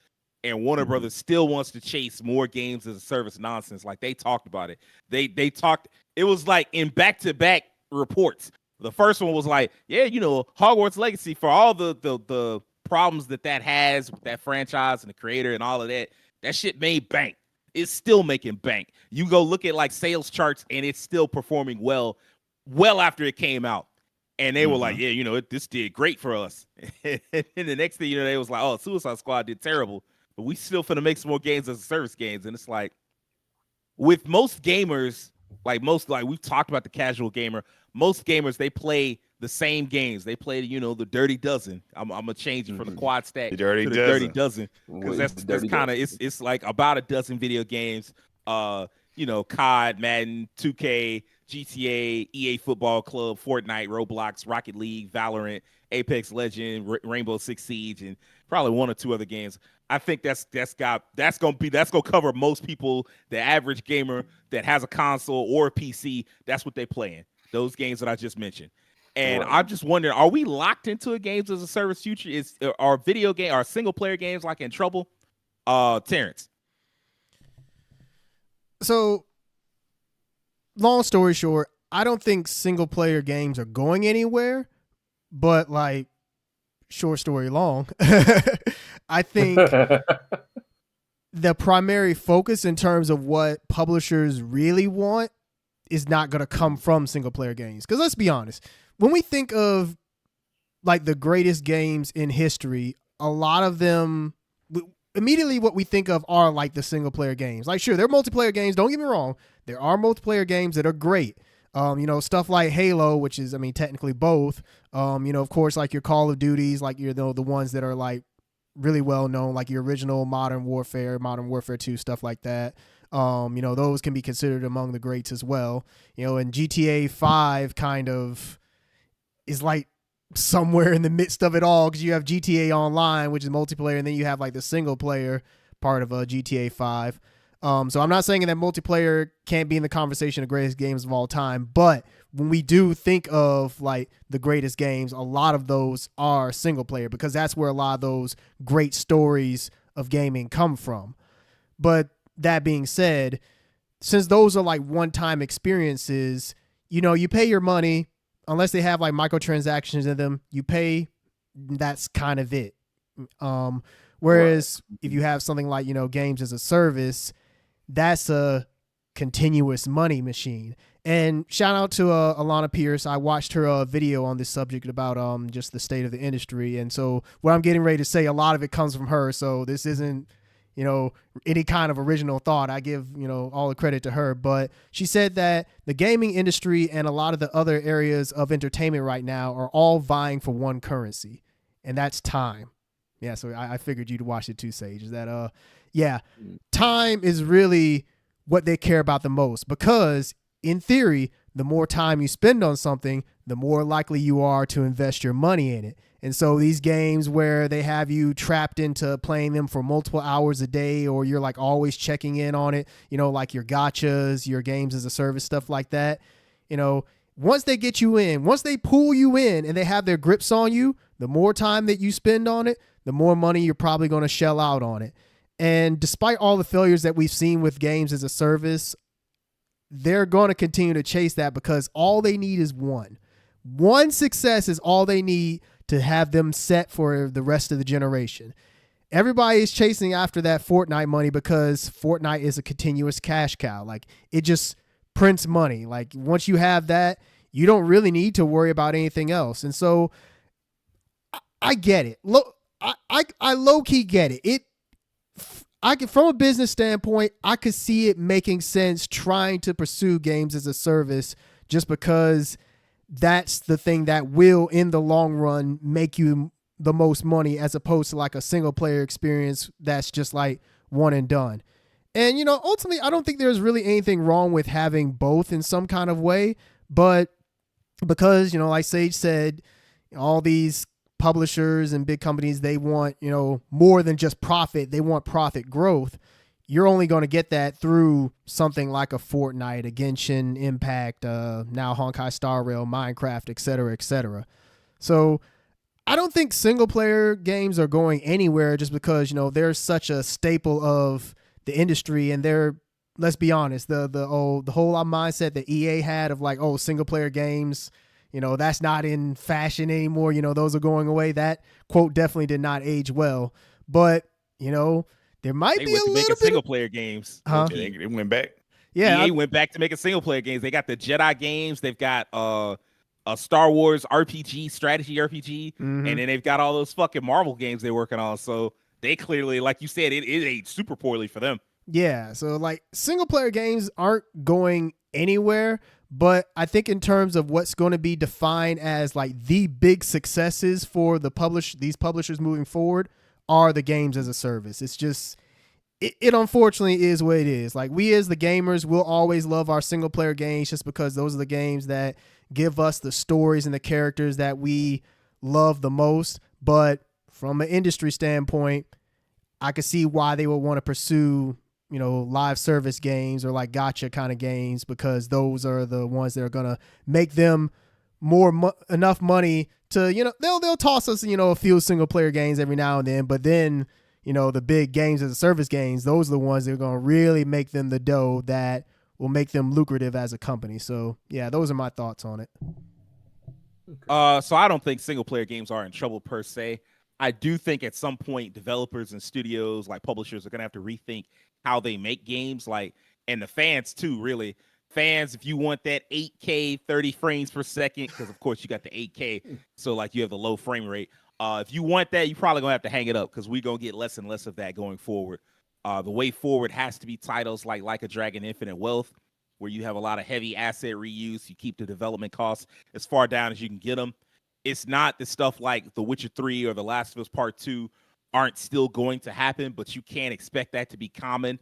And Warner Brothers still wants to chase more games as a service nonsense. Like, they talked about it. They talked, it was like in back-to-back reports. The first one was like, yeah, you know, Hogwarts Legacy, for all the problems that has with that franchise and the creator and all of that, that shit made bank. It's still making bank. You go look at like sales charts and it's still performing well after it came out. And they were like, yeah, you know, this did great for us. And the next thing you know, they was like, oh, Suicide Squad did terrible, but we still finna make some more games as a service games. And it's like, with most gamers, like we've talked about the casual gamer, most gamers, they play the same games. They play, you know, the Dirty Dozen. I'm gonna change it from the quad stack to the Dirty Dozen, because that's kind of it's like about a dozen video games. You know, COD, Madden, 2K, GTA, EA Football Club, Fortnite, Roblox, Rocket League, Valorant, Apex Legend, Rainbow Six Siege, and probably one or two other games. I think that's gonna cover most people. The average gamer that has a console or a PC, that's what they playing. Those games that I just mentioned. And I'm just wondering, are we locked into a games as a service future? Are single player games like in trouble? Terrence. So, long story short, I don't think single player games are going anywhere, but like, short story long, I think the primary focus in terms of what publishers really want is not going to come from single player games. Because let's be honest, when we think of like the greatest games in history, a lot of them, immediately what we think of are like the single player games. Like, sure, there are multiplayer games. Don't get me wrong. There are multiplayer games that are great. You know, stuff like Halo, which is, I mean, technically both. You know, of course, like your Call of Duties, like the ones that are like really well known, like your original Modern Warfare 2, stuff like that. You know, those can be considered among the greats as well. You know, and GTA 5 kind of is like somewhere in the midst of it all, because you have GTA Online, which is multiplayer, and then you have like the single player part of GTA 5. So I'm not saying that multiplayer can't be in the conversation of greatest games of all time, but when we do think of like the greatest games, a lot of those are single player, because that's where a lot of those great stories of gaming come from. But that being said, since those are like one-time experiences, you know, you pay your money, unless they have like microtransactions in them, you pay, that's kind of it. Whereas if you have something like, you know, games as a service, that's a continuous money machine. And shout out to Alana Pierce. I watched her video on this subject about just the state of the industry. And so what I'm getting ready to say, a lot of it comes from her. So this isn't, you know, any kind of original thought. I give, you know, all the credit to her. But she said that the gaming industry and a lot of the other areas of entertainment right now are all vying for one currency, and that's time. Yeah, so I figured you'd watch it too, Sage. Is that time is really what they care about the most, because in theory, the more time you spend on something, the more likely you are to invest your money in it. And so these games where they have you trapped into playing them for multiple hours a day, or you're like always checking in on it, you know, like your gachas, your games as a service, stuff like that, you know, once they get you in, once they pull you in and they have their grips on you, the more time that you spend on it, the more money you're probably going to shell out on it. And despite all the failures that we've seen with games as a service, they're going to continue to chase that because all they need is one. One success is all they need to have them set for the rest of the generation. Everybody is chasing after that Fortnite money because Fortnite is a continuous cash cow. Like, it just prints money. Like, once you have that, you don't really need to worry about anything else. And so I get it. I low-key get it. From a business standpoint, I could see it making sense trying to pursue games as a service just because that's the thing that will, in the long run, make you the most money as opposed to like a single player experience that's just like one and done. And, you know, ultimately, I don't think there's really anything wrong with having both in some kind of way, but because, you know, like Sage said, all these publishers and big companies, they want, you know, more than just profit. They want profit growth. You're only going to get that through something like a Fortnite, a Genshin Impact, now Honkai Star Rail, Minecraft, et cetera, et cetera. So I don't think single player games are going anywhere just because, you know, they're such a staple of the industry, and they're, let's be honest, the whole mindset that EA had of like, oh, single player games, you know, that's not in fashion anymore. You know, those are going away. That quote definitely did not age well. But, you know, there might be a little bit single player games. Huh? They went back. Yeah, EA went back to making single player games. They got the Jedi games. They've got a Star Wars RPG, strategy RPG, and then they've got all those fucking Marvel games they're working on. So they clearly, like you said, it aged super poorly for them. Yeah, so like single player games aren't going anywhere, but I think in terms of what's going to be defined as like the big successes for these publishers moving forward are the games as a service. It's just, it unfortunately is what it is. Like, we as the gamers will always love our single player games just because those are the games that give us the stories and the characters that we love the most. But from an industry standpoint, I could see why they would want to pursue, you know, live service games or like gacha kind of games, because those are the ones that are going to make them enough money to, you know, they'll toss us, you know, a few single player games every now and then, but then, you know, the big games as a service games, those are the ones that are going to really make them the dough that will make them lucrative as a company. So yeah, those are my thoughts on it. So I don't think single player games are in trouble per se. I do think at some point developers and studios, like publishers, are going to have to rethink how they make games, like, and the fans too, really. Fans, if you want that 8K 30 frames per second, because of course you got the 8K, so like you have the low frame rate. If you want that, you probably gonna have to hang it up, because we're gonna get less and less of that going forward. The way forward has to be titles like a Dragon Infinite Wealth, where you have a lot of heavy asset reuse. You keep the development costs as far down as you can get them. It's not the stuff like The Witcher 3 or The Last of Us Part 2 aren't still going to happen, but you can't expect that to be common.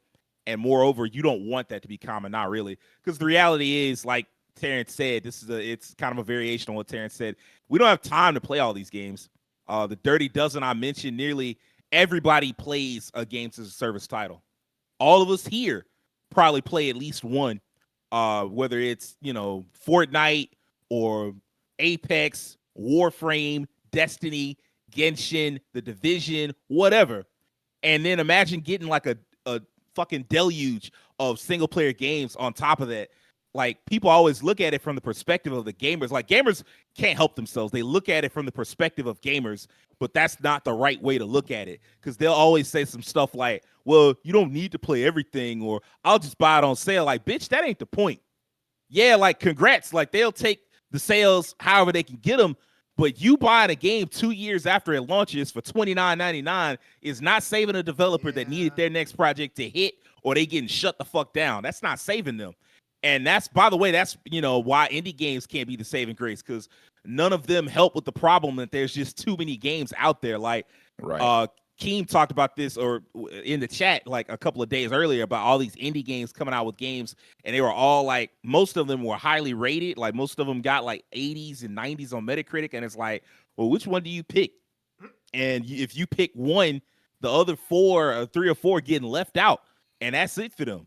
And moreover, you don't want that to be common, not really. Because the reality is, like Terrence said, it's kind of a variation on what Terrence said. We don't have time to play all these games. The Dirty Dozen I mentioned, nearly everybody plays a games as a service title. All of us here probably play at least one, whether it's, you know, Fortnite or Apex, Warframe, Destiny, Genshin, The Division, whatever. And then imagine getting like a fucking deluge of single player games on top of that. Like, people always look at it from the perspective of the gamers. Like, gamers can't help themselves. They look at it from the perspective of gamers, but that's not the right way to look at it, because they'll always say some stuff like, well, you don't need to play everything, or I'll just buy it on sale. Like, bitch, that ain't the point. Yeah, like, congrats. Like, they'll take the sales however they can get them, but you buying a game 2 years after it launches for $29.99 is not saving a developer that needed their next project to hit, or they getting shut the fuck down. That's not saving them. And that's, by the way, that's, you know, why indie games can't be the saving grace, because none of them help with the problem that there's just too many games out there. Like, Keem talked about this or in the chat like a couple of days earlier about all these indie games coming out with games, and they were all like, most of them were highly rated. Like, most of them got like 80s and 90s on Metacritic, and it's like, well, which one do you pick? And if you pick one, the other three or four getting left out, and that's it for them.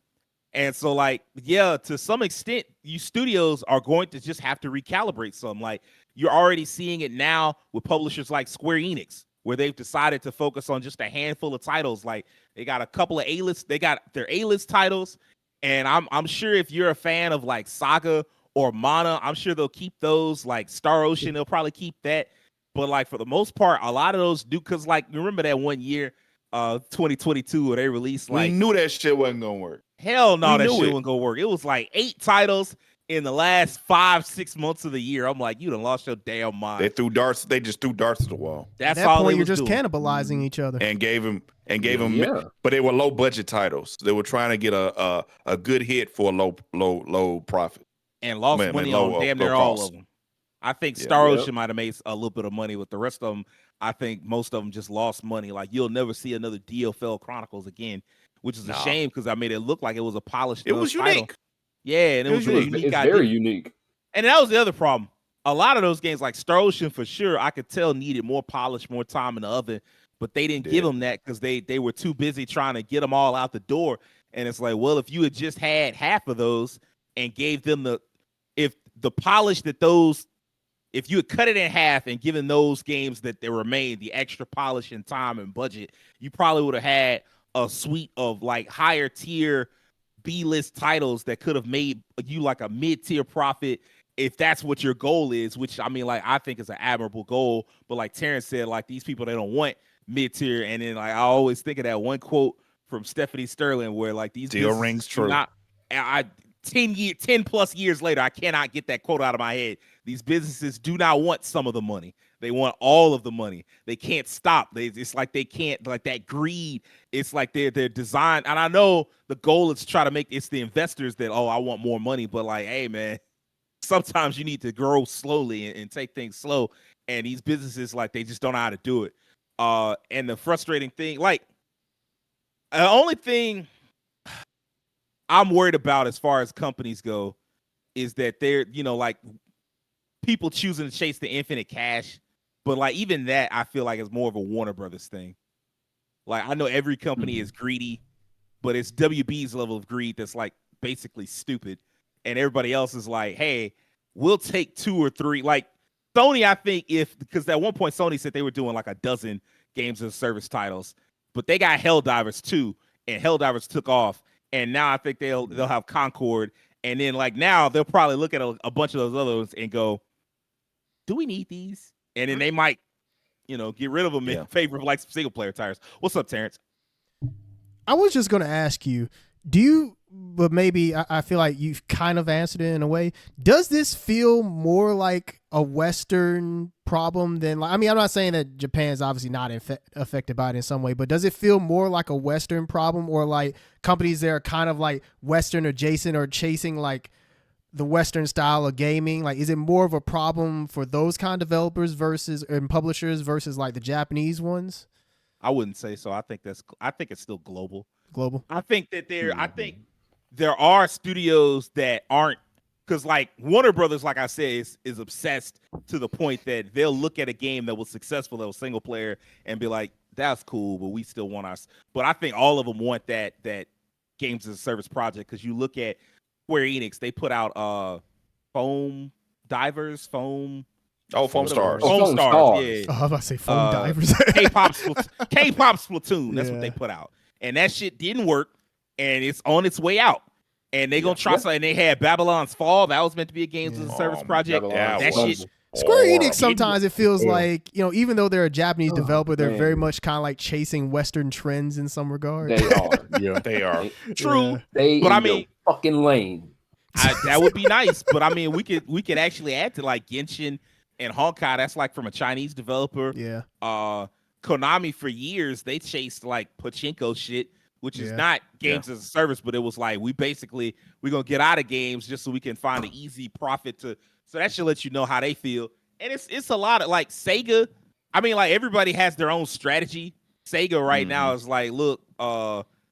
And so, like, yeah, to some extent, you studios are going to just have to recalibrate some. Like, you're already seeing it now with publishers like Square Enix, where they've decided to focus on just a handful of titles. Like, they got a couple of A-list, they got their A-list titles, And I'm sure if you're a fan of like Saga or Mana, I'm sure they'll keep those. Like Star Ocean, they'll probably keep that. But like for the most part, a lot of those do, because like you remember that one year, 2022, where they released We like knew that shit wasn't gonna work. hell no, We that knew shit it. wasn't gonna work. It was like 8 titles in the last 5-6 months of the year. I'm like, you done lost your damn mind. They threw darts. They just threw darts at the wall That's At that all point, they you're was just doing. cannibalizing each other. and gave him Yeah. but they were low budget titles. They were trying to get a good hit for a low profit. And lost Man, money low- on damn low near all cost. of them. I think Yeah. Star Yep. Ocean might have made a little bit of money with the rest of them. I think most of them just lost money. Like you'll never see another DFL Chronicles again, which is a Nah. shame because I made it look like it was a polished. It was title. unique. Yeah, and it It was was a unique. unique It's idea. very unique. And that was the other problem. A lot of those games, like Star Ocean, for sure, I could tell needed more polish, more time in the oven, but they didn't give Did. them that because they were too busy trying to get them all out the door. And it's like, well, if you had just had half of those and gave them the polish that those, if you had cut it in half and given those games that they remained the extra polish and time and budget, you probably would have had a suite of like higher tier B-list titles that could have made you like a mid-tier profit if that's what your goal is, which I mean, like, I think is an admirable goal. But like Terrence said, like these people, they don't want mid-tier. And then like I always think of that one quote from Stephanie Sterling where like these Still businesses rings do true. not, 10 plus years later, I cannot get that quote out of my head. These businesses do not want some of the money. They want all of the money. They can't stop. It's like they can't, like that greed. It's like they're designed. And I know the goal is to try to make it's the investors that, oh, I want more money. But like, hey, man, sometimes you need to grow slowly and take things slow. And these businesses, like, they just don't know how to do it. And the frustrating thing, like, the only thing I'm worried about as far as companies go is that they're, like people choosing to chase the infinite cash. But like even that, I feel like is more of a Warner Brothers thing. Like I know every company is greedy, but it's WB's level of greed that's like basically stupid. And everybody else is like, hey, we'll take 2 or 3. Like Sony, I think because at one point Sony said they were doing like a dozen games of service titles, but they got Helldivers too, and Helldivers took off. And now I think they'll have Concord. And then like now they'll probably look at a bunch of those other ones and go, do we need these? And then they might, get rid of them in favor of like some single player titles. What's up, Terrence? I was just going to ask you, do you, but maybe I feel like you've kind of answered it in a way. Does this feel more like a Western problem than like, I mean, I'm not saying that Japan's obviously not affected by it in some way, but does it feel more like a Western problem or like companies that are kind of like Western adjacent or chasing like the Western style of gaming? Like, is it more of a problem for those kind of developers and publishers versus like the Japanese ones? I wouldn't say so. I think it's still global. Global. I think that there are studios that aren't, because like Warner Brothers, like I said, is obsessed to the point that they'll look at a game that was successful, that was single player, and be like, that's cool, but we still want us. But I think all of them want that games as a service project, because you look at Square Enix, they put out Foam Stars. Foam Foam Stars. Stars. Yeah. Oh, I was about to say Foam Divers. K-pop Splatoon. That's Yeah. what they put out, and that shit didn't work, and it's on its way out. And they gonna try something. And they had Babylon's Fall. That was meant to be a games as a service project. That shit. Square Enix, sometimes it feels like, even though they're a Japanese developer, they're very much kind of like chasing Western trends in some regard. They are. Yeah, they are. True. They But in I your mean- fucking lane. That would be nice, but I mean, we could actually add to like Genshin and Honkai. That's like from a Chinese developer. Yeah. Konami for years they chased like pachinko shit, which is Yeah. not games as a service, but it was like we're gonna get out of games just so we can find an easy profit to. So that should let you know how they feel. And it's a lot of like Sega. I mean, like everybody has their own strategy. Sega right now is like, look,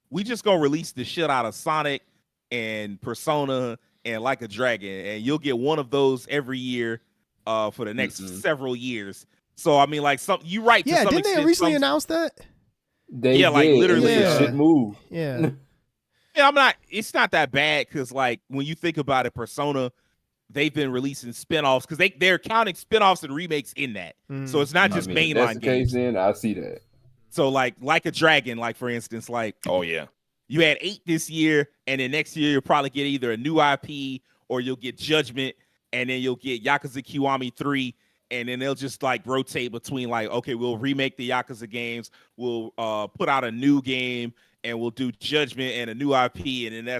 we just gonna release the shit out of Sonic and Persona and Like a Dragon, and you'll get one of those every year for the next several years. So I mean, like you right? Yeah, to some didn't they extent, recently announce that? They Yeah, like, did, literally, and shit move. Yeah. Yeah, it's not that bad because like when you think about it, Persona, they've been releasing spinoffs because they're counting spinoffs and remakes in that. So it's not just I mean, if that's mainline the case, games. then I see that. So like a Dragon, like for instance, like Oh yeah. You had 8 this year, and then next year you'll probably get either a new IP or you'll get Judgment, and then you'll get Yakuza Kiwami 3, and then they'll just like rotate between like, okay, we'll remake the Yakuza games, we'll put out a new game, and we'll do Judgment and a new IP, and then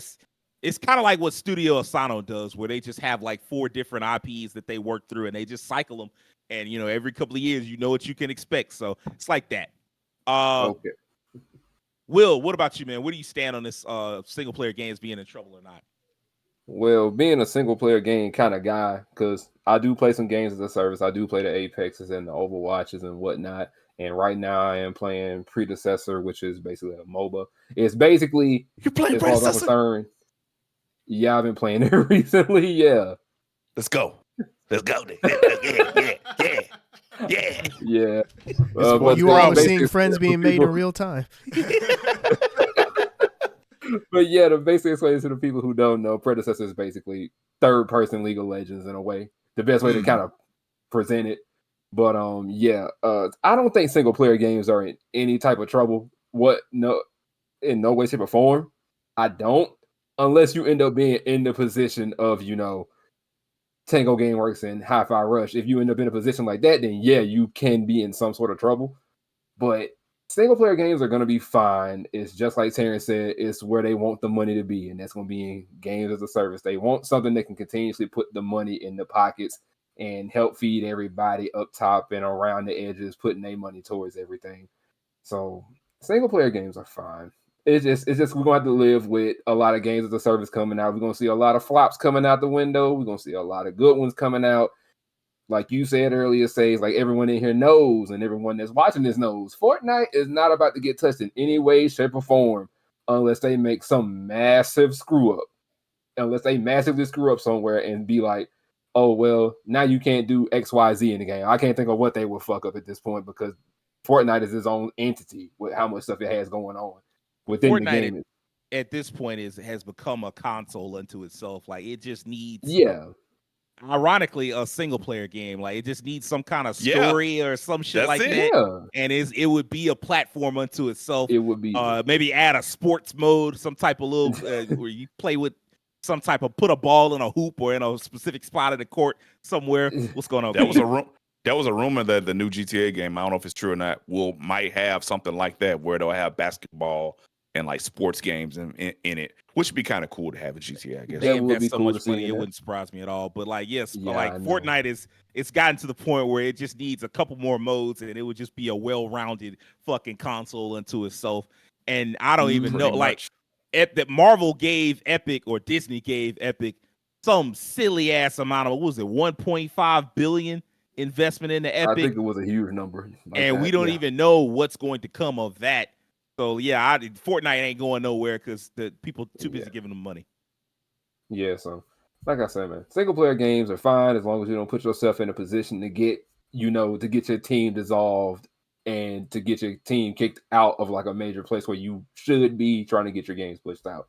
it's kind of like what Studio Asano does, where they just have like 4 different IPs that they work through, and they just cycle them, and every couple of years you know what you can expect. So it's like that. Okay. Will, what about you, man? Where do you stand on this single player games being in trouble or not? Well, being a single player game kind of guy, because I do play some games as a service. I do play the Apexes and the Overwatches and whatnot. And right now I am playing Predecessor, which is basically a MOBA. It's basically, You playing as far as I'm Predecessor? concerned, yeah, I've been playing it recently. Yeah. Let's go. Yeah. Yeah. Well, You all are basically, seeing friends being made in people- real time. But yeah, to basically explain to the people who don't know, Predecessor is basically third person League of Legends in a way. The best way to kind of present it. But I don't think single player games are in any type of trouble. In no way, shape, or form. I don't. Unless you end up being in the position of, Tango Gameworks and Hi-Fi Rush. If you end up in a position like that, then yeah, you can be in some sort of trouble. But single player games are going to be fine. It's just like Terrence said, it's where they want the money to be, and that's going to be in games as a service. They want something that can continuously put the money in the pockets and help feed everybody up top and around the edges, putting their money towards everything. So single player games are fine. It's just we're going to have to live with a lot of games as a service coming out. We're going to see a lot of flops coming out the window. We're going to see a lot of good ones coming out. Like you said earlier, Sage, like everyone in here knows, and everyone that's watching this knows, Fortnite is not about to get touched in any way, shape, or form unless they make some massive screw up. Unless they massively screw up somewhere and be like, oh, well, now you can't do X, Y, Z in the game. I can't think of what they will fuck up at this point because Fortnite is its own entity with how much stuff it has going on within the game. At this point has become a console unto itself. Like it just needs, ironically, a single player game. Like it just needs some kind of story or some shit like that. Yeah. And it would be a platform unto itself. It would be maybe add a sports mode, some type of little where you play with some type of put a ball in a hoop or in a specific spot in the court somewhere. What's going on? That was a rumor that the new GTA game, I don't know if it's true or not, might have something like that where they'll have basketball and like sports games in it, which would be kind of cool to have in GTA, I guess. They invest so much money, it wouldn't surprise me at all. But like, yes, like Fortnite it's gotten to the point where it just needs a couple more modes, and it would just be a well-rounded fucking console unto itself. And I don't even know, like, that Marvel gave Epic or Disney gave Epic some silly ass amount of, what was it, 1.5 billion investment into Epic. I think it was a huge number, we don't even know what's going to come of that. So yeah, Fortnite ain't going nowhere because the people too busy giving them money. Yeah, so like I said, man, single player games are fine as long as you don't put yourself in a position to get your team dissolved and to get your team kicked out of like a major place where you should be trying to get your games pushed out.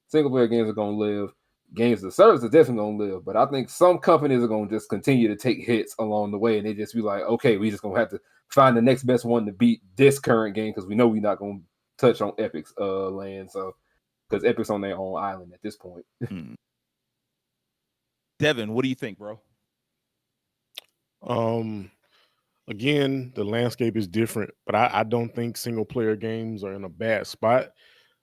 Single player games are gonna live. Games as a service are definitely gonna live, but I think some companies are gonna just continue to take hits along the way, and they just be like, okay, we just gonna have to find the next best one to beat this current game because we know we're not gonna touch on Epic's land, so because Epic's on their own island at this point. Devin, what do you think, bro? Again, the landscape is different, but I don't think single player games are in a bad spot.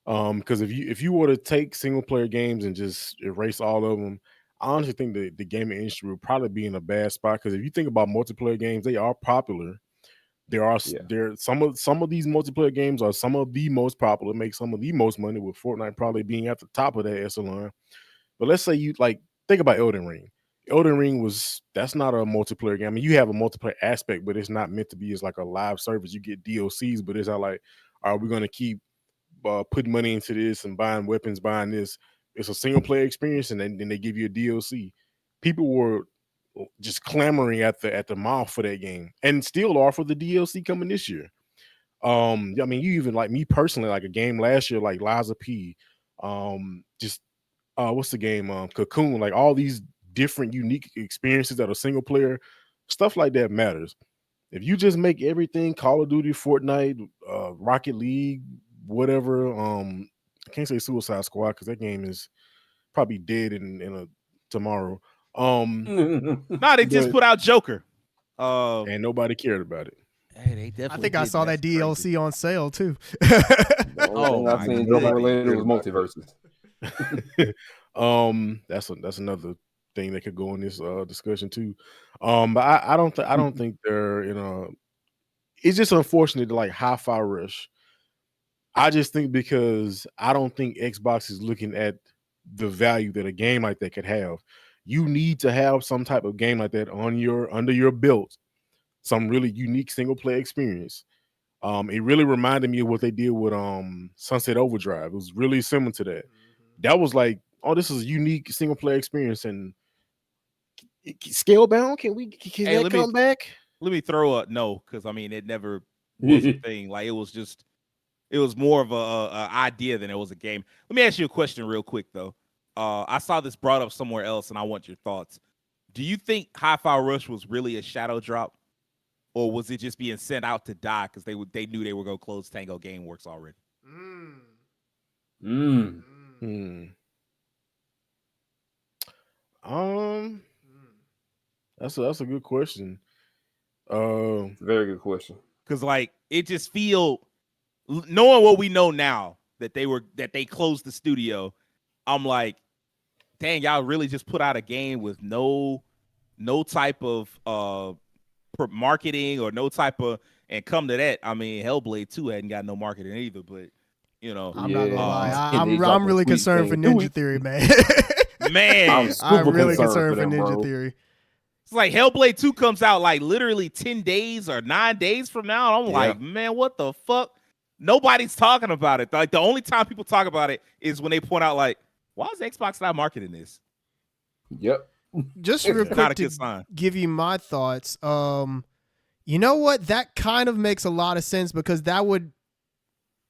Because if you were to take single player games and just erase all of them, I honestly think the gaming industry would probably be in a bad spot. Because if you think about multiplayer games, they are popular. Some of these multiplayer games are some of the most popular, make some of the most money, with Fortnite probably being at the top of that echelon. But let's say you think about Elden Ring. Elden Ring that's not a multiplayer game. I mean, you have a multiplayer aspect, but it's not meant to be as like a live service. You get DLCs, but it's not like, are we going to keep putting money into this and buying weapons, buying this? It's a single player experience, and then they give you a DLC. People were just clamoring at the mouth for that game, and still are for the DLC coming this year. I mean, you even like me personally, like a game last year, like Liza P, what's the game? Cocoon, like all these different unique experiences that are single player, stuff like that matters. If you just make everything Call of Duty, Fortnite, Rocket League, whatever, I can't say Suicide Squad because that game is probably dead in a tomorrow. Nah, they just but- put out Joker. and nobody cared about it. Hey, they definitely. I think I didn't. saw that That's crazy. DLC on sale too. The only Oh thing I've my seen goodness. Joker related was multiverses. That's another thing that could go in this discussion too. But I don't think they're it's just unfortunate to like Hi-Fi Rush. I just think because I don't think Xbox is looking at the value that a game like that could have. You need to have some type of game like that under your belt, some really unique single player experience. It really reminded me of what they did with Sunset Overdrive. It was really similar to that. That was like, oh, this is a unique single player experience. And Scalebound, can that come back? Let me throw a no, because I mean it never was a thing. Like it was more of a idea than it was a game. Let me ask you a question real quick though. I saw this brought up somewhere else, and I want your thoughts. Do you think Hi-Fi Rush was really a shadow drop, or was it just being sent out to die because they knew they were gonna close Tango GameWorks already? That's a good question. Very good question. Because like it just knowing what we know now that they closed the studio, I'm like, dang, y'all really just put out a game with no type of marketing or no type of, and come to that, I mean, Hellblade 2 hadn't got no marketing either, but I'm not gonna lie, I'm dropped really a tweet concerned for saying, "Do Ninja it." Theory, man. man, I'm I'm really concerned concerned for them, Ninja bro. Theory. it's like Hellblade 2 comes out like literally 10 days or 9 days from now. And I'm like, man, what the fuck? Nobody's talking about it. Like the only time people talk about it is when they point out like, why is Xbox not marketing this? Yep. Just real Not quick a good to sign. give you my thoughts. You know what? That kind of makes a lot of sense because that would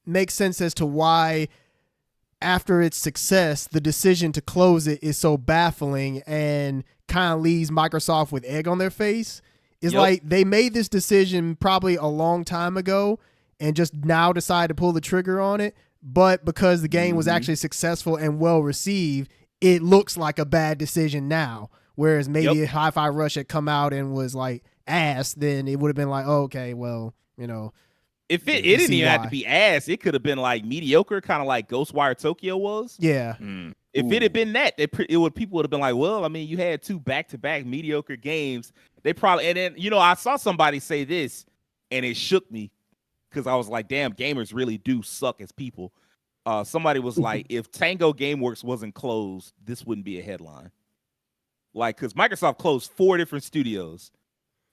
make sense as to why after its success, the decision to close it is so baffling and kind of leaves Microsoft with egg on their face. It's like they made this decision probably a long time ago and just now decide to pull the trigger on it. But because the game was actually successful and well received, it looks like a bad decision now. Whereas maybe if Hi-Fi Rush had come out and was like ass, then it would have been like, oh, okay, well, If it didn't even have to be ass, it could have been like mediocre, kind of like Ghostwire Tokyo was. Yeah. If it had been that, people would have been like, well, I mean, you had 2 back-to-back mediocre games. They probably, and then I saw somebody say this, and it shook me because I was like, damn, gamers really do suck as people. Somebody was like, if Tango GameWorks wasn't closed, this wouldn't be a headline. Like, because Microsoft closed 4 different studios.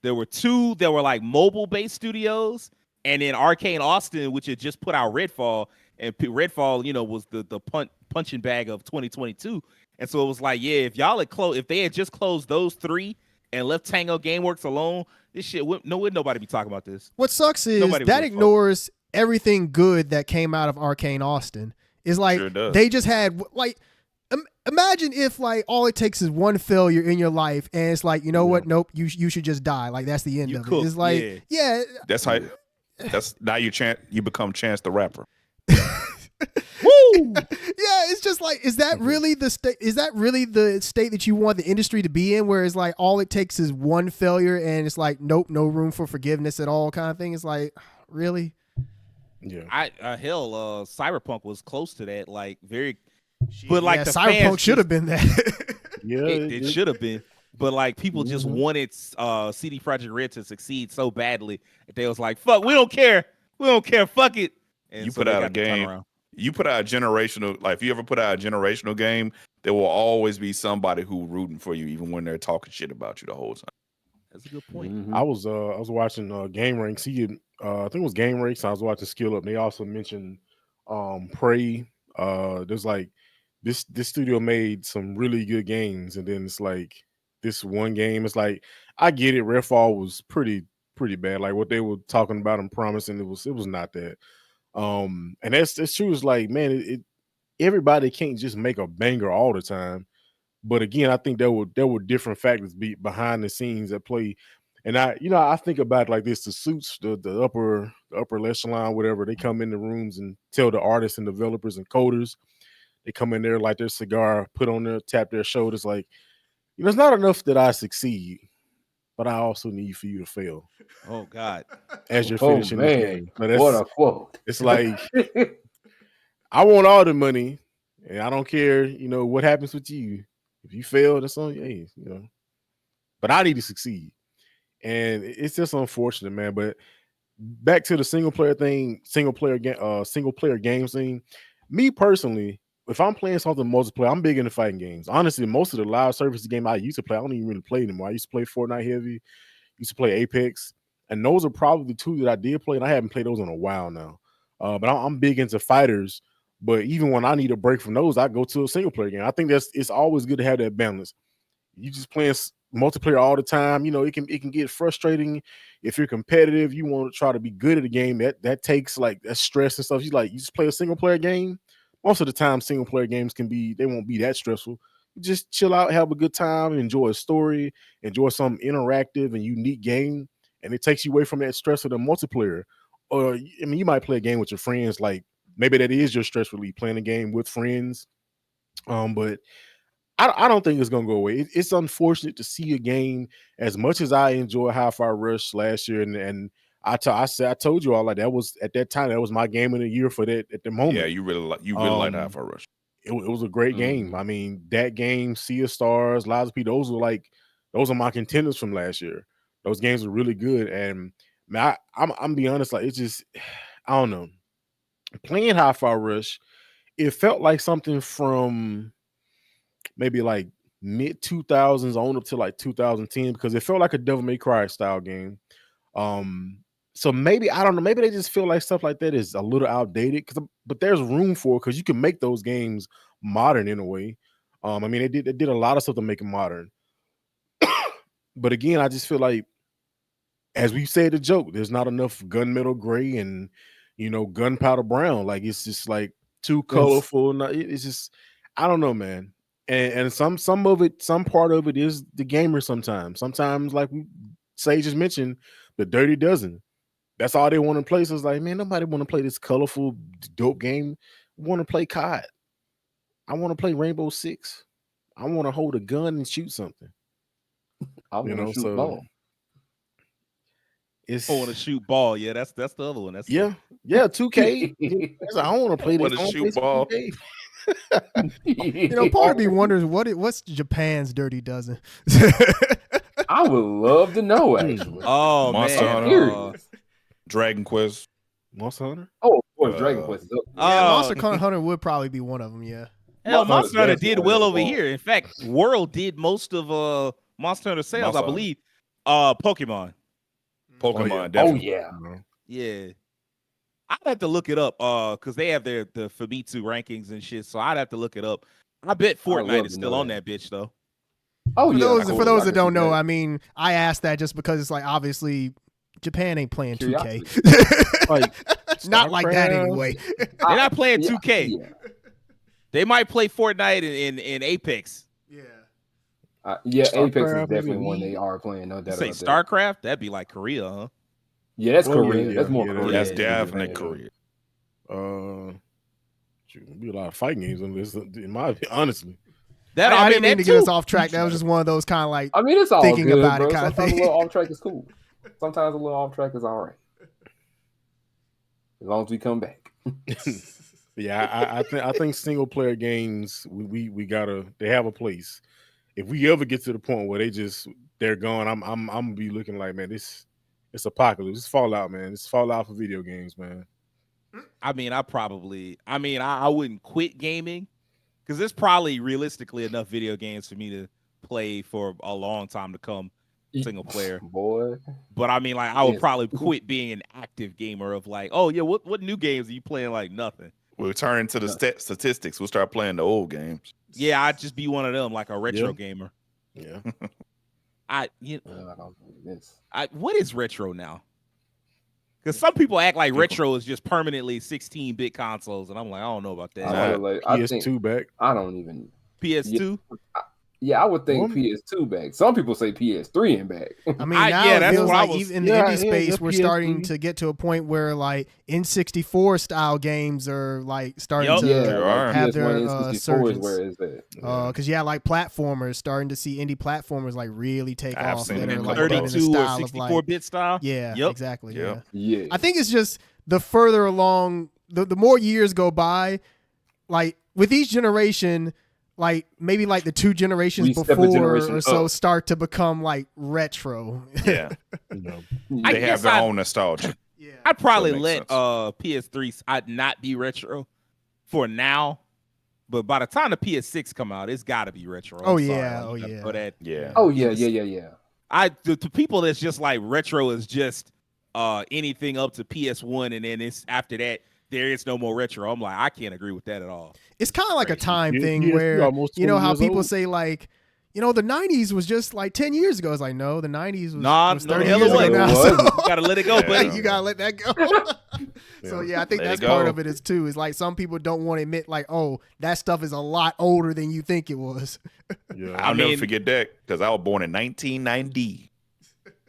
There were 2 that were like mobile-based studios, and then Arcane Austin, which had just put out Redfall, and Redfall, was the punching bag of 2022. And so it was like, yeah, if they had just closed those 3 and left Tango GameWorks alone, this shit wouldn't nobody be talking about this. What sucks is that ignores everything good that came out of Arcane Austin. It's like they just had like imagine if like all it takes is one failure in your life and it's like, you know what? Nope, you should just die. Like that's the end of it. It's like that's how now you become Chance the Rapper. Woo! Yeah, it's just like, is that really the state? Is that really the state that you want the industry to be in? Where it's like all it takes is one failure, and it's like, nope, no room for forgiveness at all, kind of thing. It's like, really? Yeah. Cyberpunk was close to that, like very, but like the Cyberpunk should have been that. Yeah, it should have been. But like people just wanted CD Projekt Red to succeed so badly that they was like, fuck, we don't care, fuck it. And you put out a game. You put out a generational, like if you ever put out a generational game, there will always be somebody who rooting for you, even when they're talking shit about you the whole time. That's a good point. I was watching Game Ranks. I think it was Game Ranks. I was watching Skill Up. They also mentioned Prey. There's like this studio made some really good games, and then it's like this one game. It's like, I get it. Redfall was pretty bad. Like what they were talking about and promising, it was not that. And that's true. It's like, man, everybody can't just make a banger all the time. But again, I think there were different factors behind the scenes that play. And I think about it like this: the suits, the upper echelon, whatever, they come in the rooms and tell the artists and developers and coders, they come in there like their cigar, put on their tap their shoulders, like, it's not enough that I succeed, but I also need for you to fail Oh God. as you're Oh, finishing this man. game. So What a quote. it's like I want all the money, and I don't care, what happens with you. If you fail, that's on you, But I need to succeed. And it's just unfortunate, man. But back to the single player game scene. Me personally, if I'm playing something multiplayer, I'm big into fighting games. Honestly, most of the live service game I used to play, I don't even really play anymore. I used to play Fortnite heavy, used to play Apex, and those are probably the two that I did play, and I haven't played those in a while now. But I'm big into fighters. But even when I need a break from those, I go to a single player game. I think it's always good to have that balance. You just playing multiplayer all the time, it can get frustrating. If you're competitive, you want to try to be good at a game, that takes like that stress and stuff. You just play a single player game. Most of the time, single player games they won't be that stressful. You just chill out, have a good time, enjoy a story, enjoy some interactive and unique game, and it takes you away from that stress of the multiplayer. Or you might play a game with your friends, like maybe that is your stress relief, playing a game with friends. But I don't think it's gonna go away. It's unfortunate to see a game as much as I enjoy Hi-Fi Rush last year, and I told you all, like, that was at that time, that was my game of the year for that at the moment. Yeah, you really like Hi-Fi Rush. It was a great game. I mean, that game, Sea of Stars, Lies of P, those are my contenders from last year. Those games were really good, and man, I'm be honest, like, it's just, I don't know. Playing Hi-Fi Rush, it felt like something from maybe like mid 2000s on up to like 2010, because it felt like a Devil May Cry style game. So maybe, I don't know, maybe they just feel like stuff like that is a little outdated, but there's room for it, because you can make those games modern in a way. I mean, they did a lot of stuff to make it modern. But again, I just feel like, as we said, the joke, there's not enough gunmetal gray and gunpowder brown. Like, it's just like too colorful. It's just, I don't know, man. And some part of it is the gamer sometimes. Sometimes, like Sage just mentioned, the Dirty Dozen. That's all they want to play. So it's like, man, nobody want to play this colorful, dope game. I want to play COD. I want to play Rainbow Six. I want to hold a gun and shoot something. I want to shoot ball. I want to shoot ball. Yeah, that's the other one. That's 2K. I want to play this. Want to shoot ball. Part of me wonders what's Japan's Dirty Dozen. I would love to know, actually. Oh, Monster man. Hunter. Dragon Quest. Monster Hunter? Oh, of course, Dragon Quest is up. Monster Hunter would probably be one of them, yeah. Hell, Monster Hunter did well over ball. here. In fact, World did most of Monster Hunter sales, I believe. Pokemon. Definitely. Yeah. Yeah. I'd have to look it up because they have the Famitsu rankings and shit, so I'd have to look it up. I bet Fortnite is still on that bitch, though. Oh, For those that don't know, I mean, I asked that just because it's like, obviously, Japan ain't playing 2K. Like, not like that anyway. They're not playing 2K. Yeah. They might play Fortnite in Apex. Yeah, StarCraft, Apex is definitely maybe. one they are playing. No doubt Say about that. StarCraft? That'd be like Korea, huh? Yeah, that's Oh, Korea. yeah, That's more yeah, Korea. That's than definitely Japan. Korea. Should be a lot of fighting games on this, in my opinion, honestly. I didn't mean to that get us too. off track. That was just one of those kind of like, I mean, it's all thinking good, about bro. it kind of Sometimes thing. a little off track is cool. Sometimes a little off track is all right. As long as we come back. Yeah, I think single player games, we gotta, they have a place. If we ever get to the point where they're gone, I'm gonna be looking like, man, it's apocalypse. It's Fallout, man. It's Fallout for video games, man. I mean, I wouldn't quit gaming because there's probably realistically enough video games for me to play for a long time to come, single player. Boy. But I mean, like, I would probably quit being an active gamer of like, oh yeah, what new games are you playing? Like nothing. We'll turn into the statistics. We'll start playing the old games. Yeah, I'd just be one of them, like a retro gamer. Yeah. What is retro now? Because some people act like retro is just permanently 16-bit consoles, and I'm like, I don't know about that. I think PS2 back. I don't even. PS2. Yeah, I would think Well, PS2 back. Some people say PS3 and back. I mean, I- now yeah, it that's feels what I like was- even in the Yeah, indie space, the we're starting PS3. to get to a point where like N64 style games are like starting Yup. to yeah, Sure are. like have PS1 their and 64 is surgence. where it's at. Because like platformers, starting to see indie platformers like really take I've off seen that them are in like couple done in the 32 or style of 64 like bit style. yeah, Yep. exactly. Yep. Yeah. Yeah. I think it's just the further along, the more years go by, like with each generation, like maybe like the two generations We step a before generation or so up. start to become like retro. Yeah, You know, I they guess have their I- own nostalgia. Yeah. I'd probably So it let makes sense. PS3 I'd not be retro for now, but by the time the PS6 come out, it's got to be retro. I'm Oh, sorry, yeah, like, oh, you gotta yeah. throw that. Yeah. Oh yeah, Just- yeah. To people that's just like retro is just anything up to PS1, and then it's after that there is no more retro. I'm like, I can't agree with that at all. It's kind of like a Crazy. time Yeah, thing yeah, it's where almost you know 20 how years people old. say like, you know, the '90s was just like 10 years ago. It's like no, the '90s was, Nah, was no, 30 hell years it ago wasn't. now. It So, wasn't. You gotta let it go, Yeah. buddy. you gotta let that go. So yeah, I think Let it that's part go. of it is too. Is like some people don't want to admit like, oh, that stuff is a lot older than you think it was. yeah. I'll never mean- forget that because I was born in 1990.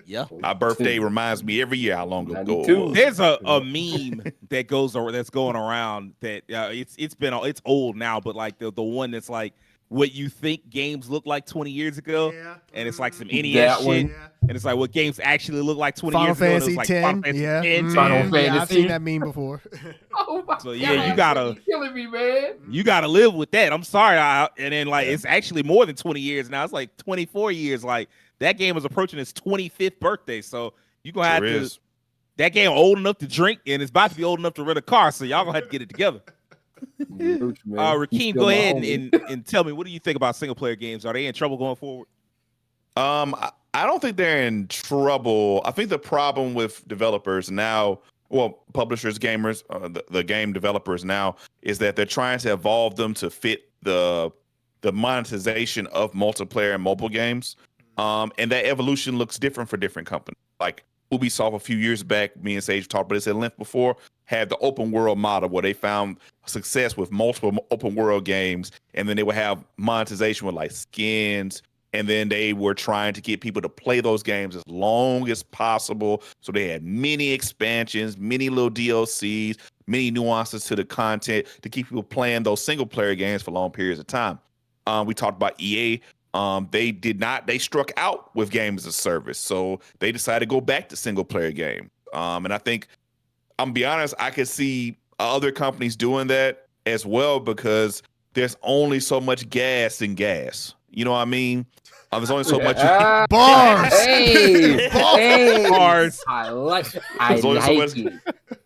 Yeah. My birthday reminds me every year how long ago it 92. was. There's a meme that goes over that's going around that it's old now, but like the one that's like what you think games look like 20 years ago, and it's like some NES That shit, one. and it's like what games actually look like 20 Final years ago. and it Fantasy was like 10, Final Fantasy yeah, 10, Final Mhm. Yeah, I've Fantasy. seen that meme before. Oh my So, yeah, you God, gotta- you're killing me, man. You gotta live with that. I'm sorry, and then like Yeah. it's actually more than 20 years now. It's like 24 years. Like that game is approaching its 25th birthday, so you gonna have Sure to. is. That game old enough to drink, and it's about to be old enough to rent a car. So y'all gonna have to get it together. Gucci, man. He's Rakeem, still go my ahead homie. and tell me, what do you think about single player games? Are they in trouble going forward? I don't think they're in trouble. I think the problem with developers now, well, publishers, gamers, the game developers now, is that they're trying to evolve them to fit the monetization of multiplayer and mobile games. And that evolution looks different for different companies. Like Ubisoft a few years back, me and Sage talked about this at length before, had the open world model where they found success with multiple open world games, and then they would have monetization with like skins, and then they were trying to get people to play those games as long as possible. So they had many expansions, many little DLCs, many nuances to the content to keep people playing those single player games for long periods of time. We talked about EA. They struck out with games as a service. So they decided to go back to single player game. And I think, I'm gonna be honest, I could see other companies doing that as well because there's only so much gas in gas. You know what I mean? There's only so much. Ah, Bars. Hey, hey, Bars. I like There's only so much- it.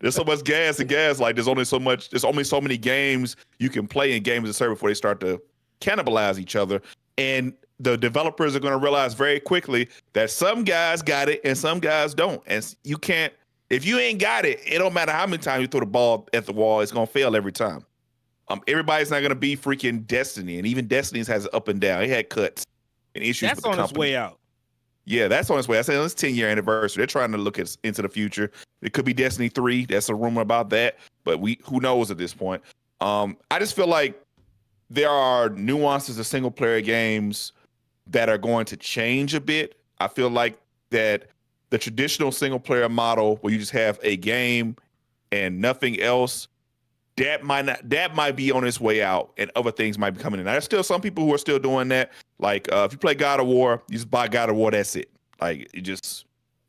There's so much gas in gas. Like there's only so many games you can play in games as a service before they start to cannibalize each other. And the developers are going to realize very quickly that some guys got it and some guys don't. And you can't, if you ain't got it, it don't matter how many times you throw the ball at the wall, it's going to fail every time. Everybody's not going to be freaking Destiny, and even Destiny's has up and down. It had cuts and issues That's with the on its company. way out. Yeah, that's on its way. I said it's 10-year anniversary. They're trying to look into the future. It could be Destiny 3. That's a rumor about that, but who knows at this point. I just feel like there are nuances of single player games that are going to change a bit. I feel like that the traditional single player model where you just have a game and nothing else, that might be on its way out, and other things might be coming in. Now, there's still some people who are still doing that. Like if you play God of War, you just buy God of War. That's it. Like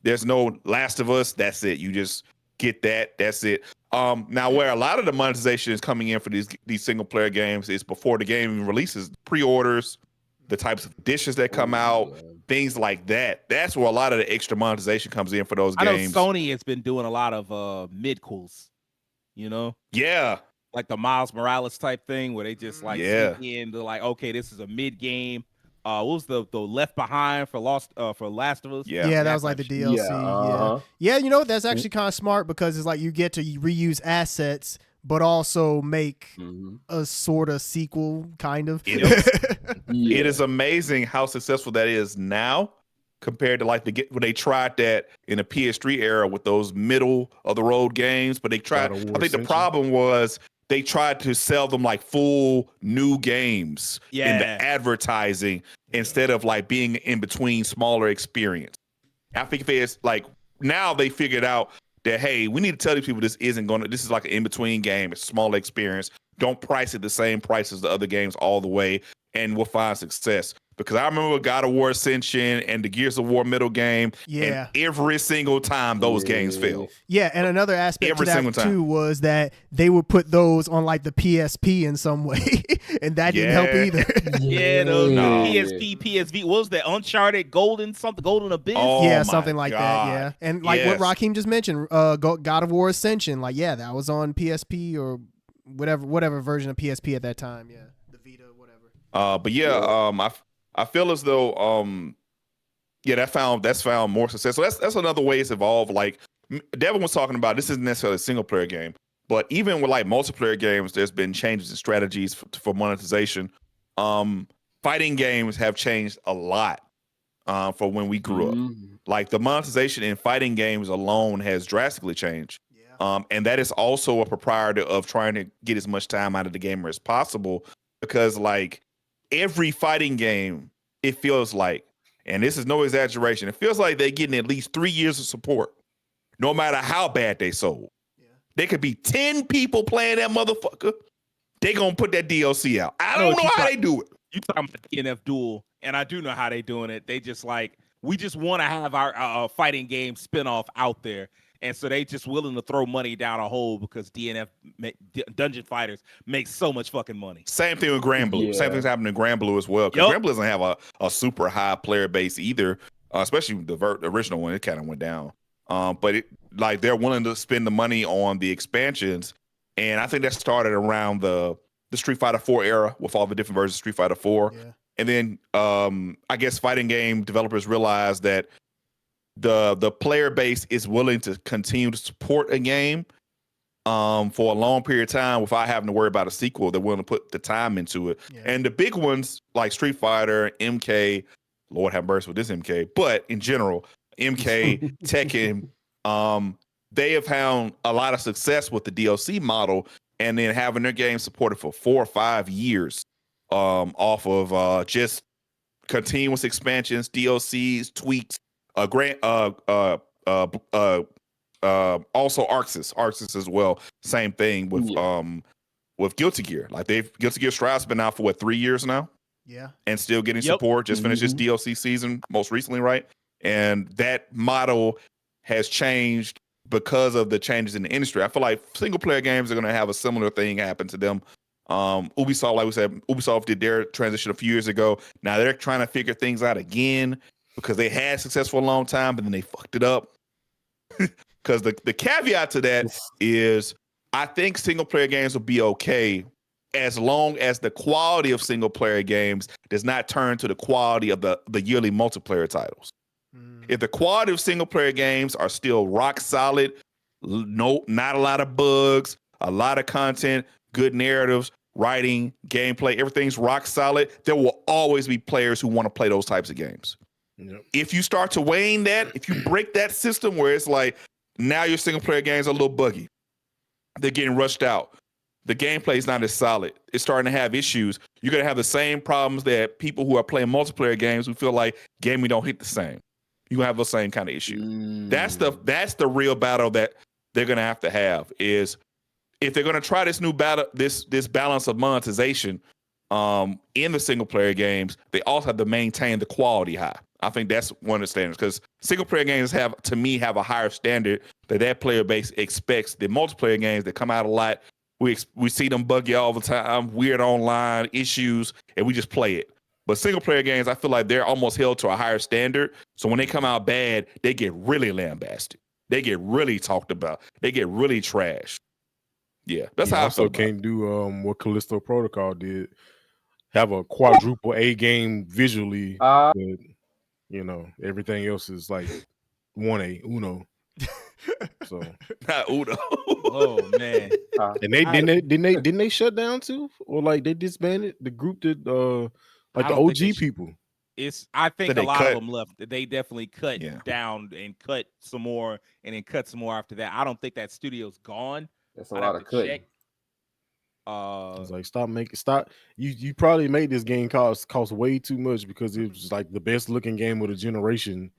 there's no Last of Us. That's it. You just get that. That's it. Now where a lot of the monetization is coming in for these single player games is before the game even releases, pre-orders, the types of dishes that come out, things like that. That's where a lot of the extra monetization comes in for those I know games. Sony has been doing a lot of mid-cools, you know, Yeah. like the Miles Morales type thing where they just like Yeah. sneak in. They're like, okay, this is a mid game. What was the Left Behind for Last of Us? Yeah. Yeah, that was like the DLC. Yeah, Yeah, uh-huh. yeah. You know, that's actually kind of smart because it's like you get to reuse assets, but also make Mhm. a sort of sequel, kind of. It is. Yeah. It is amazing how successful that is now compared to like when they tried that in the PS3 era with those middle of the road games. But they tried. God of War I think the Ascension. problem was they tried to sell them like full new games in the Yeah. advertising instead of like being in between smaller experience. I think if it's like now they figured out that, hey, we need to tell these people this is like an in-between game. It's a small experience. Don't price it the same price as the other games all the way, and we'll find success. Because I remember God of War Ascension and the Gears of War middle game, Yeah. and every single time those games fail. Yeah, and another aspect Every to single that time. too was that they would put those on like the PSP in some way, and that didn't help Yeah. either. Yeah, those No. PSP, PSV. What was that? Uncharted, Golden Abyss. Oh, yeah, my something like that. God. Yeah, and like what Yes. Raheem just mentioned, God of War Ascension. Like, yeah, that was on PSP or whatever version of PSP at that time. Yeah, the Vita, whatever. But yeah, I feel as though yeah, that's found more success. So that's another way it's evolved. Like Devin was talking about, this isn't necessarily a single player game, but even with like multiplayer games, there's been changes in strategies for monetization. Fighting games have changed a lot for when we grew up. Like the monetization in fighting games alone has drastically changed. Yeah. And that is also a proprietor of trying to get as much time out of the gamer as possible, because like every fighting game, it feels like, and this is no exaggeration, it feels like they're getting at least 3 years of support, no matter how bad they sold. Yeah. There could be 10 people playing that motherfucker. They gonna put that DLC out. I No, don't know you how talk- they do it. You talking about the DNF duel, and I do know how they doing it. They just like, we just want to have our fighting game spinoff out there, and so they just willing to throw money down a hole because Dungeon Fighters makes so much fucking money. Same thing with Grand Blue. Yeah. Same thing's happening in Grand Blue as well. Because Yup. Grand Blue doesn't have a super high player base either, especially the original one. It kind of went down. But it, like, they're willing to spend the money on the expansions, and I think that started around the Street Fighter 4 era with all the different versions of Street Fighter 4. Yeah. And then I guess fighting game developers realized that the player base is willing to continue to support a game for a long period of time without having to worry about a sequel. They're willing to put the time into it. Yeah. And the big ones like Street Fighter, MK, Lord have mercy with this MK, but in general, MK, Tekken, they have found a lot of success with the DLC model, and then having their game supported for 4 or 5 years off of just continuous expansions, DLCs, tweaks, also Arxis as well. Same thing with Guilty Gear. Like Guilty Gear Strive's been out for what, 3 years now, Yeah. and still getting Yep. support. Just finished its Mhm. DLC season most recently, right? And that model has changed because of the changes in the industry. I feel like single player games are going to have a similar thing happen to them. Ubisoft, like we said, Ubisoft did their transition a few years ago. Now they're trying to figure things out again because they had success for a long time, but then they fucked it up. Because the caveat to that is, I think single player games will be okay as long as the quality of single player games does not turn to the quality of the yearly multiplayer titles. If the quality of single player games are still rock solid, not a lot of bugs, a lot of content, good narratives, writing, gameplay, everything's rock solid, there will always be players who want to play those types of games. Yep. If you start to wane that, if you break that system where it's like, now your single player games are a little buggy, they're getting rushed out, the gameplay is not as solid, it's starting to have issues, you're going to have the same problems that people who are playing multiplayer games who feel like gaming don't hit the same. You have the same kind of issue. That's the real battle that they're going to have is, if they're going to try this new battle, this balance of monetization in the single player games, they also have to maintain the quality high. I think that's one of the standards, because single player games have a higher standard that player base expects. The multiplayer games that come out a lot, we see them buggy all the time, weird online issues, and we just play it. But single player games, I feel like they're almost held to a higher standard. So when they come out bad, they get really lambasted. They get really talked about. They get really trashed. Yeah, that's You how I also feel about it. can't do what Callisto Protocol did. Have a quadruple A game visually, Uh, but everything else is like 1A, Uno. So Not Uno. Oh man, and didn't they shut down too, or like they disbanded the group that like I the don't think OG they people. I think Did a they lot cut? of them left. They definitely cut Yeah. down and cut some more, and then cut some more after that. I don't think that studio's gone. that's a I'd lot have of to cutting. check. It's like stop. You probably made this game cost way too much because it was like the best looking game of the generation.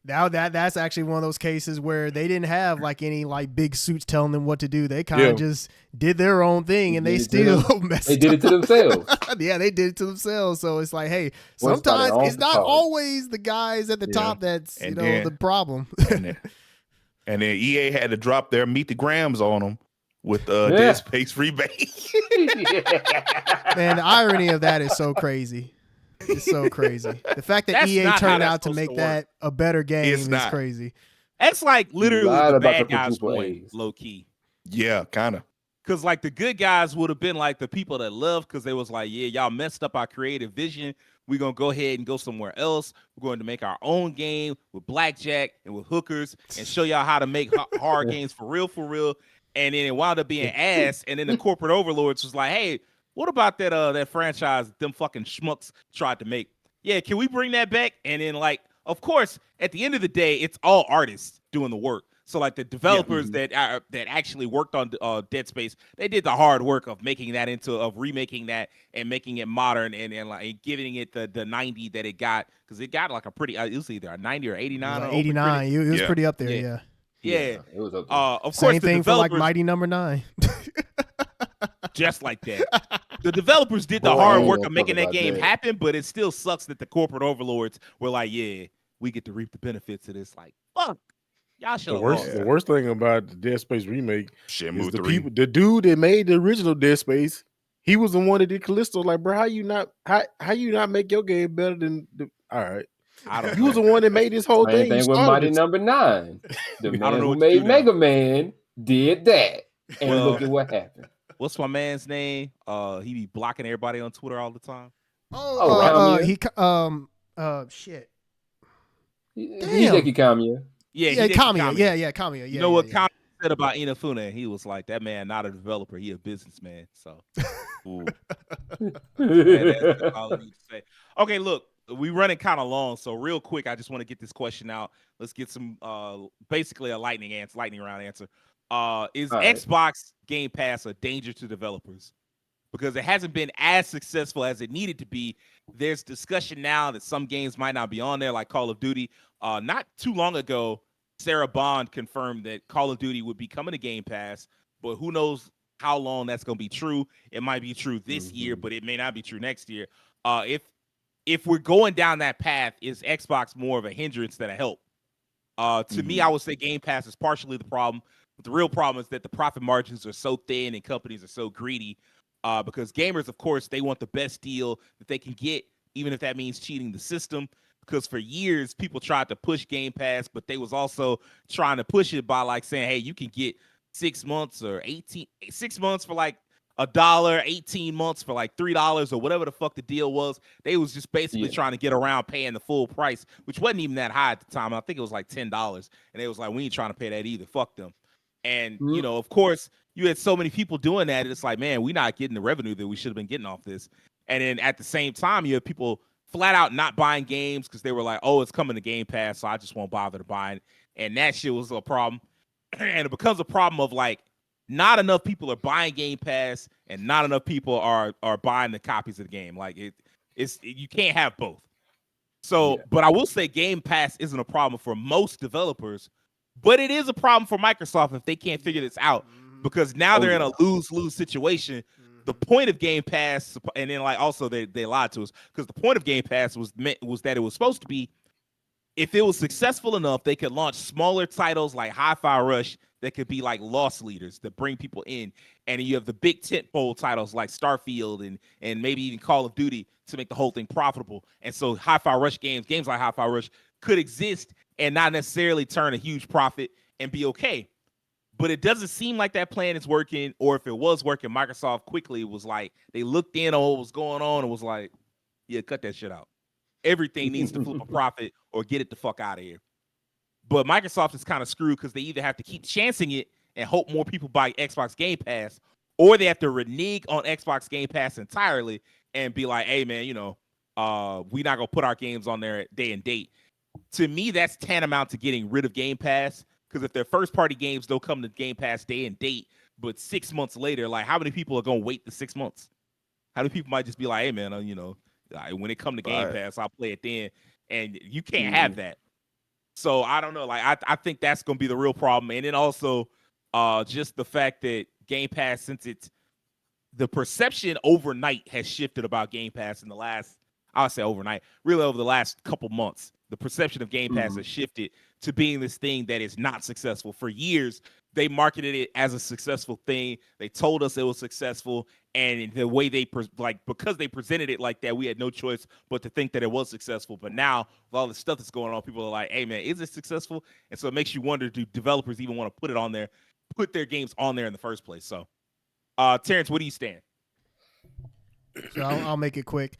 Now that's actually one of those cases where they didn't have like any like big suits telling them what to do. They kind of just did their own thing, and they still messed They did it to themselves. Yeah, they did it to themselves. So it's like, hey, sometimes it's not always the guys at the top that's the problem. and then EA had to drop their Meet the Grams on them with Dead Space rebate. Man, the irony of that is so crazy. It's so crazy. The fact that EA turned out to make that a better game is crazy. That's like literally the bad guys point, low key. Yeah, kind of. Because like the good guys would have been like the people that love, because they was like, yeah, y'all messed up our creative vision. We're going to go ahead and go somewhere else. We're going to make our own game with blackjack and with hookers and show y'all how to make hard games for real. And then it wound up being ass. And then the corporate overlords was like, hey, what about that franchise them fucking schmucks tried to make? Yeah, can we bring that back? And then like, of course, at the end of the day, it's all artists doing the work. So like the developers that actually worked on Dead Space, they did the hard work of making that of remaking that and making it modern and like giving it the 90 that it got, because it got like a pretty it was either a 90 or 89. Like 89. It was pretty up there. Yeah. It was up there. Of Same course, thing for like Mighty Number 9. Just like that. The developers did the hard work of making that game happen, but it still sucks that the corporate overlords were like, yeah, we get to reap the benefits of this. Like, fuck. Y'all should The worst thing about the Dead Space remake is the dude that made the original Dead Space, he was the one that did Callisto. Like, bro, how you not make your game better than all right. I don't know. He was the one that made this whole thing. Same thing with Mighty Number 9. The man who made Mega Man did that. And look at what happened. What's my man's name? He be blocking everybody on Twitter all the time. Shit. Hideki Kamiya. Kamiya. Yeah, Kamiya. You know what Kamiya said about Inafune? He was like, that man not a developer, he a businessman. So, that's all I need to say. Okay, look, we running kind of long, so real quick, I just want to get this question out. Let's get some basically a lightning round answer. Is Xbox Game Pass a danger to developers? Because it hasn't been as successful as it needed to be. There's discussion now that some games might not be on there, like Call of Duty. Not too long ago, Sarah Bond confirmed that Call of Duty would be coming to Game Pass, but who knows how long that's going to be true. It might be true this year, but it may not be true next year. If we're going down that path, is Xbox more of a hindrance than a help? To me, I would say Game Pass is partially the problem. But the real problem is that the profit margins are so thin and companies are so greedy because gamers, of course, they want the best deal that they can get, even if that means cheating the system. Because for years, people tried to push Game Pass, but they was also trying to push it by like saying, hey, you can get 6 months or 6 months for like $1, 18 months for like $3 or whatever the fuck the deal was. They was just basically trying to get around paying the full price, which wasn't even that high at the time. I think it was like $10. And they was like, we ain't trying to pay that either. Fuck them. And, you know, of course, you had so many people doing that. It's like, man, we're not getting the revenue that we should have been getting off this. And then at the same time, you have people flat out not buying games because they were like, oh, it's coming to Game Pass, so I just won't bother to buy it. And that shit was a problem. And it becomes a problem of like, not enough people are buying Game Pass and not enough people are buying the copies of the game. Like you can't have both. So, but I will say Game Pass isn't a problem for most developers, but it is a problem for Microsoft if they can't figure this out, because now they're in a lose-lose situation. The point of Game Pass, and then like also they lied to us, because the point of Game Pass was that it was supposed to be, if it was successful enough, they could launch smaller titles like Hi-Fi Rush that could be like loss leaders that bring people in, and you have the big tentpole titles like Starfield and maybe even Call of Duty to make the whole thing profitable. And so Hi-Fi Rush games like Hi-Fi Rush could exist and not necessarily turn a huge profit and be okay. But it doesn't seem like that plan is working, or if it was working, Microsoft quickly was like, they looked in on what was going on and was like, yeah, cut that shit out. Everything needs to flip a profit or get it the fuck out of here. But Microsoft is kind of screwed because they either have to keep chancing it and hope more people buy Xbox Game Pass, or they have to renege on Xbox Game Pass entirely and be like, hey, man, you know, we're not going to put our games on there day and date. To me, that's tantamount to getting rid of Game Pass, because if their first-party games don't come to Game Pass day and date, But 6 months later, like how many people are gonna wait the 6 months? How many people might just be like, hey man, when it come to Game Pass, I'll play it then. And you can't have that. So I don't know. Like I think that's gonna be the real problem. And then also just the fact that Game Pass, since the perception overnight has shifted about Game Pass in the last, I'll say overnight, really over the last couple months. The perception of Game Pass has shifted to being this thing that is not successful. For years, they marketed it as a successful thing. They told us it was successful, and the way because they presented it like that, we had no choice but to think that it was successful. But now, with all the stuff that's going on, people are like, "Hey, man, is it successful?" And so it makes you wonder: do developers even want to put it on there, put their games on there in the first place? So, Terrence, what do you stand? So I'll make it quick.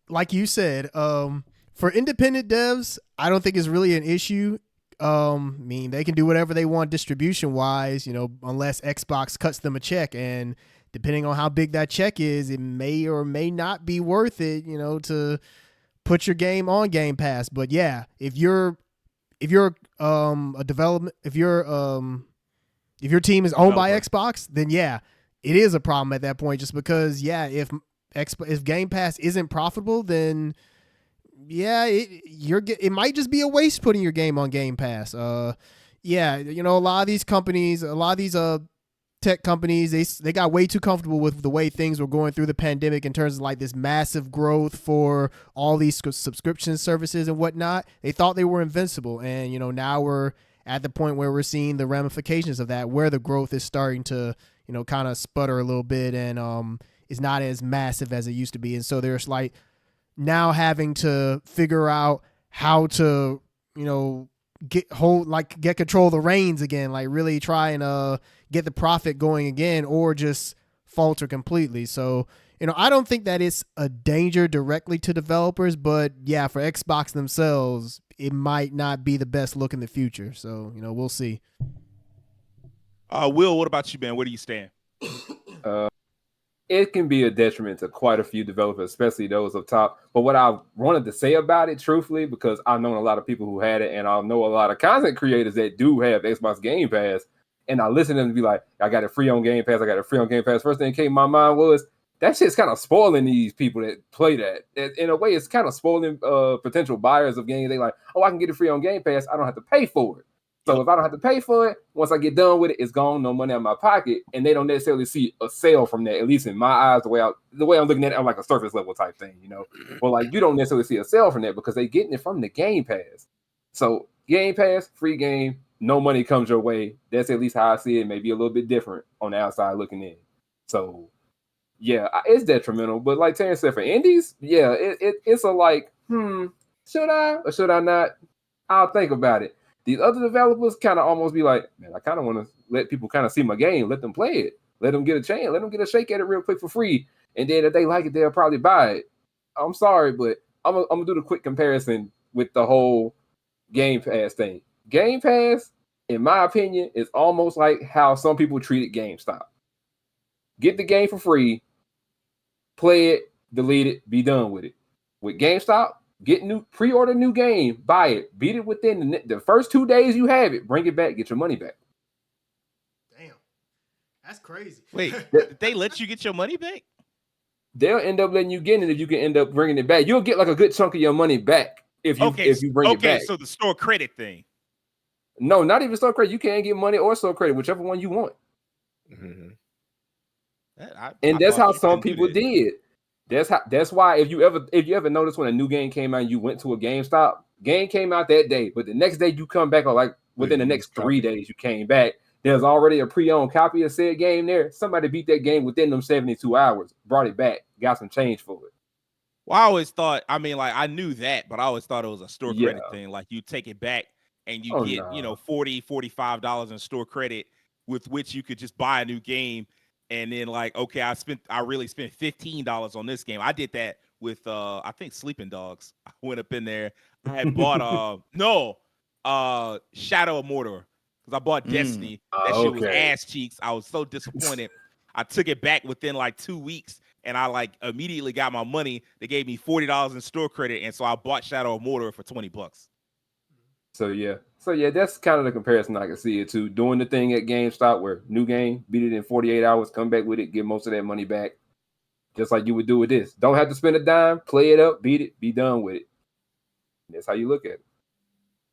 Like you said, for independent devs, I don't think it's really an issue. I mean, they can do whatever they want distribution wise, unless Xbox cuts them a check. And depending on how big that check is, it may or may not be worth it, to put your game on Game Pass. But yeah, if you're a development, if your team is owned by Xbox, then yeah, it is a problem at that point. Just because, if Game Pass isn't profitable, then yeah, it might just be a waste putting your game on Game Pass. A lot of these companies, tech companies, they got way too comfortable with the way things were going through the pandemic in terms of like this massive growth for all these subscription services and whatnot. They thought they were invincible, and now we're at the point where we're seeing the ramifications of that, where the growth is starting to kind of sputter a little bit, and is not as massive as it used to be. And so there's like now having to figure out how to, get control of the reins again, like really try and get the profit going again, or just falter completely. So, I don't think that it's a danger directly to developers, but yeah, for Xbox themselves, it might not be the best look in the future. So, we'll see. Will, what about you, man? Where do you stand? It can be a detriment to quite a few developers, especially those up top. But what I wanted to say about it, truthfully, because I've known a lot of people who had it, and I know a lot of content creators that do have Xbox Game Pass, and I listen to them be like, I got it free on Game Pass, I got it free on Game Pass. First thing that came to my mind was, that shit's kind of spoiling these people that play that. In a way, it's kind of spoiling potential buyers of games. They like, oh, I can get it free on Game Pass, I don't have to pay for it. So if I don't have to pay for it, once I get done with it, it's gone, no money out of my pocket, and they don't necessarily see a sale from that. At least in my eyes, the way I'm looking at it, I'm like a surface level type thing, But like, you don't necessarily see a sale from that because they're getting it from the Game Pass. So Game Pass, free game, no money comes your way. That's at least how I see it. Maybe a little bit different on the outside looking in. So yeah, it's detrimental. But like Terrence said, for indies, yeah, it's a like, should I or should I not? I'll think about it. These other developers kind of almost be like, man, I kind of want to let people kind of see my game, let them play it, let them get a chance, let them get a shake at it real quick for free. And then if they like it, they'll probably buy it. I'm sorry, but I'm gonna do the quick comparison with the whole Game Pass thing. Game Pass, in my opinion, is almost like how some people treated GameStop. Get the game for free, play it, delete it, be done with it. With GameStop, pre-order new game, buy it, beat it within the first 2 days you have it, bring it back, get your money back. Damn, that's crazy. Wait, did they let you get your money back? They'll end up letting you get it if you can end up bringing it back. You'll get like a good chunk of your money back if you bring it back. Okay, so the store credit thing. No, not even store credit. You can't get money or store credit, whichever one you want. Mm-hmm. That's how some people did. That's why if you ever notice when a new game came out and you went to a GameStop, game came out that day, but the next day you come back, or like within the next 3 days you came back, there's already a pre-owned copy of said game there. Somebody beat that game within them 72 hours, brought it back, got some change for it. Well, I always thought, I knew that, but I always thought it was a store credit thing. Like you take it back and you get, $40, $45 in store credit with which you could just buy a new game. And then like, okay, I really spent $15 on this game. I did that with I think Sleeping Dogs. I went up in there. I had bought Shadow of Mordor because I bought Destiny. That shit was ass cheeks. I was so disappointed. I took it back within like 2 weeks, and I like immediately got my money. They gave me $40 in store credit, and so I bought Shadow of Mordor for $20. So yeah, that's kind of the comparison I can see it to. Doing the thing at GameStop where new game, beat it in 48 hours, come back with it, get most of that money back, just like you would do with this. Don't have to spend a dime, play it up, beat it, be done with it. That's how you look at it.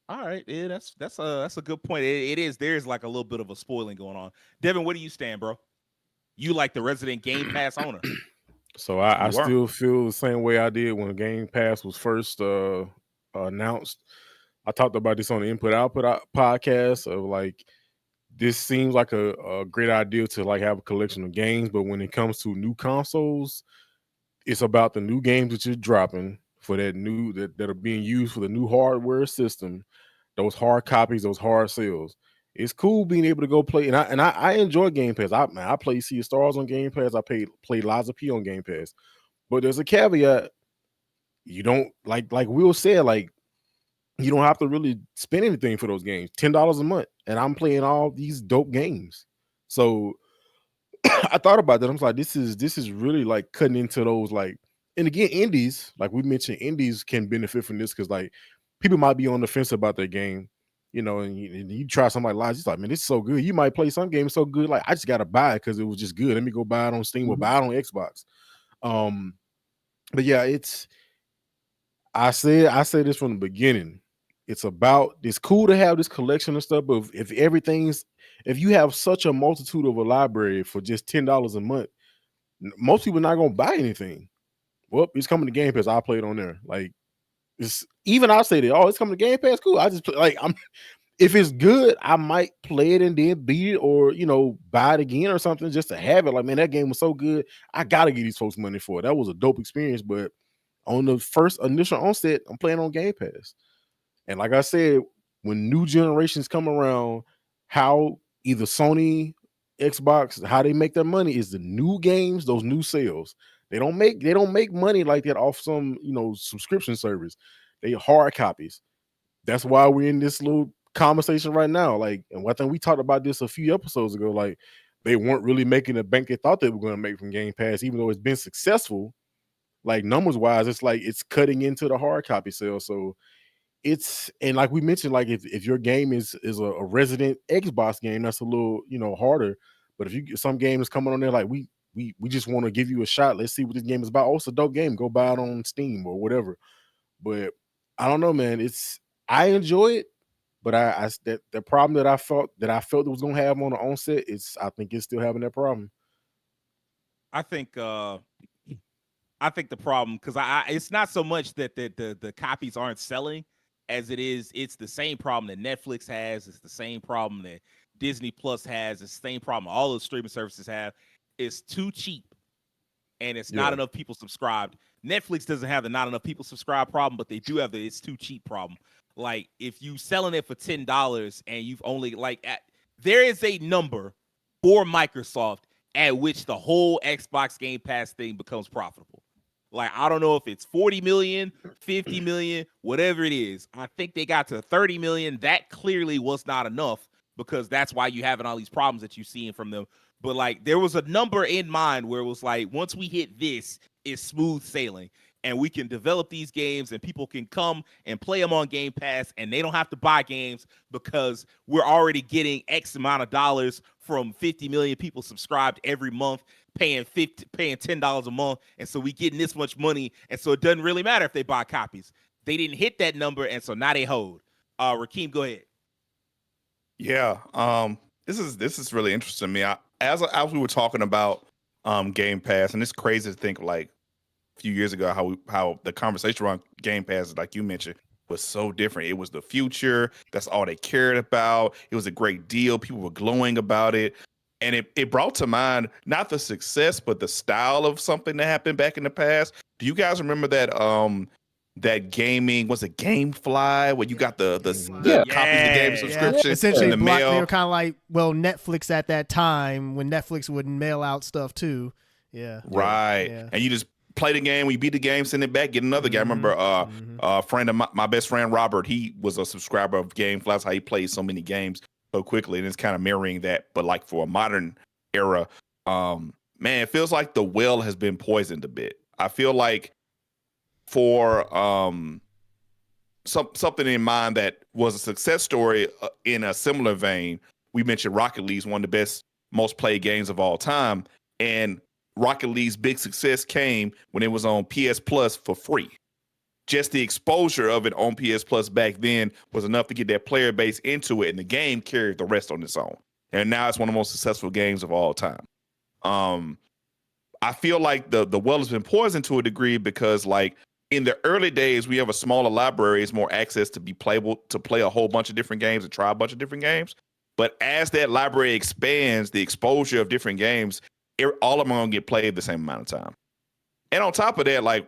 All right, yeah, that's a good point. It is. There's like a little bit of a spoiling going on. Devin, where do you stand, bro? You like the resident Game Pass owner? So I You are. still feel the same way I did when Game Pass was first announced. I talked about this on the Input Output podcast of like, this seems like a great idea to like have a collection of games, but when it comes to new consoles, it's about the new games that you're dropping for that are being used for the new hardware system, those hard copies, those hard sales. It's cool being able to go play, and I enjoy Game Pass. I play Sea of Stars on Game Pass. I play Liza P on Game Pass, but there's a caveat. You don't like Will said, like, you don't have to really spend anything for those games. $10 a month, and I'm playing all these dope games. So I thought about that. I was like, this is really like cutting into those, like, and again, indies, like we mentioned, indies can benefit from this because like people might be on the fence about their game, and you try somebody like, it's like, man, this is so good. You might play some games so good, like I just gotta buy it because it was just good. Let me go buy it on Steam or buy it on Xbox. But yeah, I said this from the beginning. It's cool to have this collection of stuff, but if you have such a multitude of a library for just $10 a month, most people are not gonna buy anything. Well, it's coming to Game Pass. I'll play it on there. Like, I'll say that, oh, it's coming to Game Pass. Cool. I just like, if it's good, I might play it and then beat it or buy it again or something just to have it. Like, man, that game was so good. I gotta give these folks money for it. That was a dope experience. But on the first initial onset, I'm playing on Game Pass. And like I said, when new generations come around, how either Sony, Xbox, how they make their money is the new games, those new sales. They don't make money like that off some subscription service. They hard copies. That's why we're in this little conversation right now. Like, and I think we talked about this a few episodes ago. Like, they weren't really making the bank they thought they were going to make from Game Pass, even though it's been successful. Like, numbers wise, it's like it's cutting into the hard copy sales. So and like we mentioned, like if your game is a resident Xbox game, that's a little harder. But if you get some games coming on there, like we just want to give you a shot. Let's see what this game is about. Oh, it's a dope game. Go buy it on Steam or whatever. But I don't know, man. I enjoy it, but the problem that I felt it was gonna have on the onset I think it's still having that problem. I think the problem, because it's not so much that the copies aren't selling as it's the same problem that Netflix has. It's the same problem that Disney Plus has. It's the same problem all those streaming services have. It's too cheap, and it's not enough people subscribed. Netflix doesn't have the not enough people subscribe problem, but they do have the it's too cheap problem. Like, if you selling it for $10 and you've only there is a number for Microsoft at which the whole Xbox Game Pass thing becomes profitable. Like, I don't know if it's 40 million, 50 million, whatever it is. I think they got to 30 million. That clearly was not enough, because that's why you're having all these problems that you're seeing from them. But like, there was a number in mind where it was like, once we hit this, it's smooth sailing, and we can develop these games and people can come and play them on Game Pass, and they don't have to buy games because we're already getting X amount of dollars from 50 million people subscribed every month, paying $10 a month. And so we getting this much money. And so it doesn't really matter if they buy copies. They didn't hit that number, and so now they hold. Rakeem, go ahead. Yeah. This is really interesting to me. As we were talking about Game Pass, and it's crazy to think, like, a few years ago how the conversation around Game Pass, like you mentioned, was so different. It was the future. That's all they cared about. It was a great deal. People were glowing about it. And it brought to mind not the success, but the style of something that happened back in the past. Do you guys remember that gaming, was it GameFly, where you got the copies of the game subscription essentially in the mail? They were kind of like, Netflix at that time, when Netflix would mail out stuff too. Yeah. Right. Yeah. And you just play the game. When you beat the game, send it back, get another game. I remember a friend of my best friend, Robert, he was a subscriber of GameFly. That's how he plays so many games so quickly. And it's kind of mirroring that, but like for a modern era. Man, it feels like the well has been poisoned a bit. I feel like for something in mind that was a success story in a similar vein. We mentioned Rocket League is one of the best, most played games of all time, and Rocket League's big success came when it was on PS Plus for free. Just the exposure of it on PS Plus back then was enough to get that player base into it, and the game carried the rest on its own. And now it's one of the most successful games of all time. I feel like the well has been poisoned to a degree because, like, in the early days, we have a smaller library, it's more access to be playable, to play a whole bunch of different games and try a bunch of different games. But as that library expands, the exposure of different games, all of them are gonna get played the same amount of time. And on top of that, like,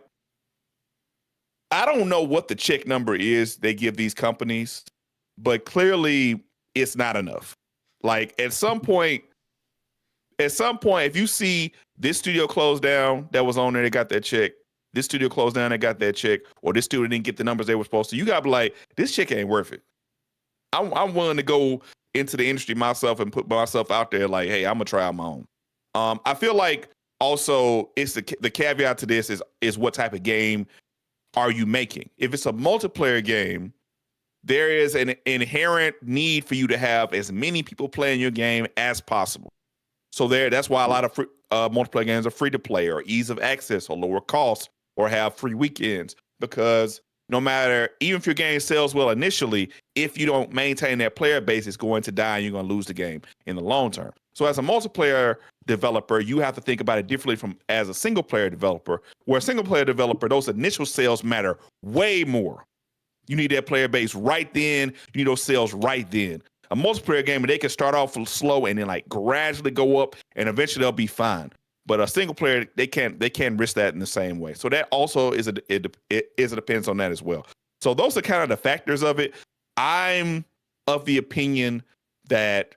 I don't know what the check number is they give these companies, but clearly it's not enough. Like, at some point, if you see this studio closed down that was on there, they got that check. This studio closed down, they got that check, or this studio didn't get the numbers they were supposed to. You gotta be like, this check ain't worth it. I'm willing to go into the industry myself and put myself out there like, hey, I'm gonna try on my own. I feel like also it's the caveat to this is what type of game are you making? If it's a multiplayer game, there is an inherent need for you to have as many people playing your game as possible. So that's why a lot of multiplayer games are free to play, or ease of access, or lower cost, or have free weekends. Because no matter, even if your game sells well initially, if you don't maintain that player base, it's going to die and you're going to lose the game in the long term. So as a multiplayer developer, you have to think about it differently from as a single player developer, where a single player developer, those initial sales matter way more. You need that player base right then. You need those sales right then. A multiplayer game, they can start off slow and then like gradually go up, and eventually they'll be fine. But a single player, they can't risk that in the same way. So that also it depends on that as well. So those are kind of the factors of it. I'm of the opinion that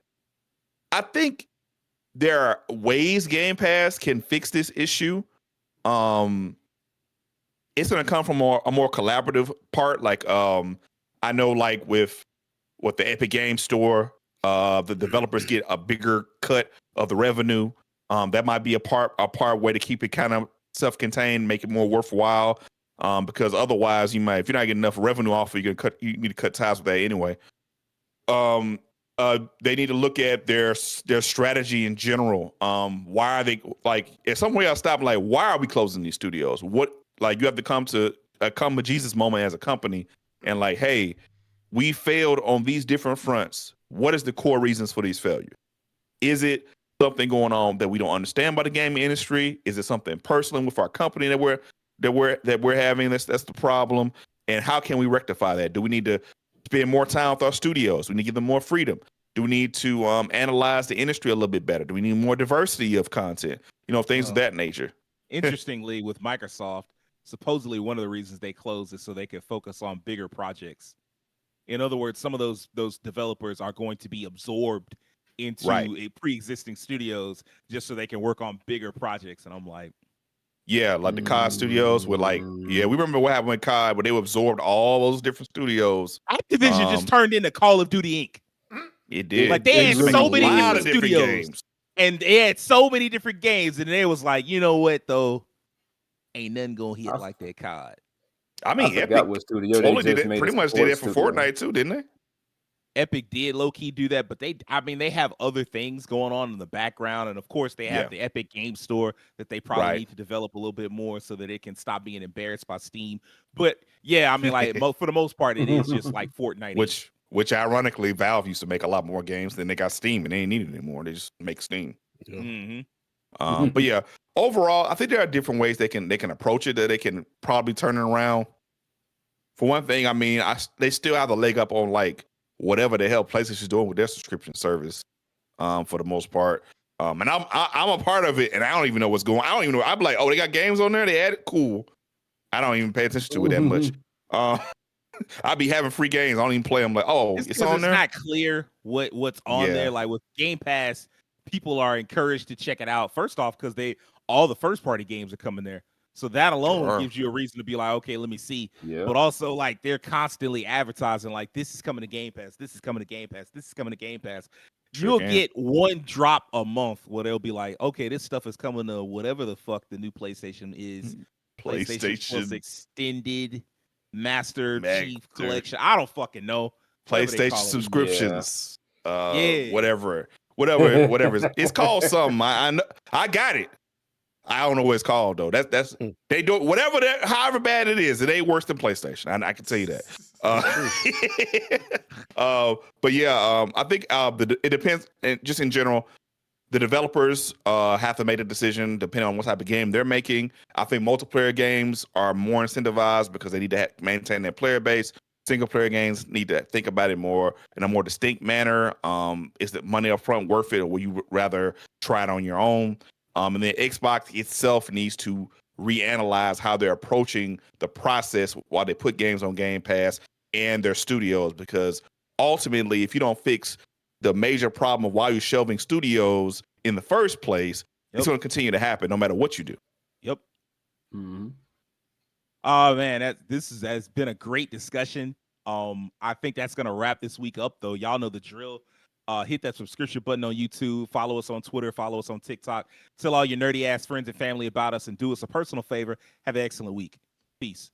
I think there are ways Game Pass can fix this issue. It's going to come from a more collaborative part. Like I know, like with the Epic Games Store, the developers get a bigger cut of the revenue. That might be a part way to keep it kind of self-contained, make it more worthwhile. Because otherwise, you might, if you're not getting enough revenue off, you need to cut ties with that anyway. They need to look at their strategy in general. Why are they, like, in some way I'll stop and like, why are we closing these studios? What, like, you have to come to Jesus moment as a company and like, hey, we failed on these different fronts. What is the core reasons for these failures? Is it something going on that we don't understand about the gaming industry? Is it something personal with our company that we're having? That's the problem. And how can we rectify that? Do we need to spend more time with our studios? Do we need to give them more freedom? Do we need to analyze the industry a little bit better? Do we need more diversity of content? Things of that nature. Interestingly, with Microsoft, supposedly one of the reasons they closed is so they could focus on bigger projects. In other words, some of those developers are going to be absorbed into a pre-existing studios just so they can work on bigger projects. And I'm like, yeah, like the COD studios were like, yeah, we remember what happened with COD, but they absorbed all those different studios. Activision just turned into Call of Duty Inc. It did. Like, they had so many different studios games. And they had so many different games, and they was like, you know what though, ain't nothing gonna hit like that COD. I mean, Epic studio totally did it. Pretty much did it for Fortnite too, didn't they? Epic did low key do that, but they have other things going on in the background, and of course they have the Epic Game Store that they probably need to develop a little bit more so that it can stop being embarrassed by Steam. But yeah, I mean, like for the most part, it is just like Fortnite. Which ironically, Valve used to make a lot more games than they got Steam, and they ain't need it anymore. They just make Steam. Yeah. Mm-hmm. But yeah, overall, I think there are different ways they can approach it that they can probably turn it around. For one thing, I mean, they still have the leg up on like whatever the hell PlayStation's doing with their subscription service, for the most part. And I'm a part of it, and I don't even know what's going on. I don't even know. I'm like, oh, they got games on there. They added, cool. I don't even pay attention to it that much. I'd be having free games. I don't even play them. Like, oh, it's on there. It's not clear what's on there. Like with Game Pass, people are encouraged to check it out. First off, because all the first party games are coming there. So that alone gives you a reason to be like, okay, let me see. Yeah. But also, like, they're constantly advertising, like, this is coming to Game Pass. This is coming to Game Pass. This is coming to Game Pass. You'll get one drop a month where they'll be like, okay, this stuff is coming to whatever the fuck the new PlayStation is. PlayStation Plus Extended. Master Chief Master. Collection. I don't fucking know. Whatever they PlayStation call it. subscriptions. Yeah. Whatever. It's called something. I know. I got it. I don't know what it's called though. That's they do whatever that, however bad it is, it ain't worse than PlayStation. I can tell you that. But yeah, I think it depends. And just in general, the developers have to make a decision depending on what type of game they're making. I think multiplayer games are more incentivized because they need to maintain their player base. Single player games need to think about it more in a more distinct manner. Is the money up front worth it, or would you rather try it on your own? And then Xbox itself needs to reanalyze how they're approaching the process while they put games on Game Pass and their studios, because ultimately, if you don't fix the major problem of why you're shelving studios in the first place, it's going to continue to happen no matter what you do. Yep. Mm-hmm. Oh man, this has been a great discussion. I think that's gonna wrap this week up though. Y'all know the drill. Hit that subscription button on YouTube. Follow us on Twitter. Follow us on TikTok. Tell all your nerdy ass friends and family about us, and do us a personal favor. Have an excellent week. Peace.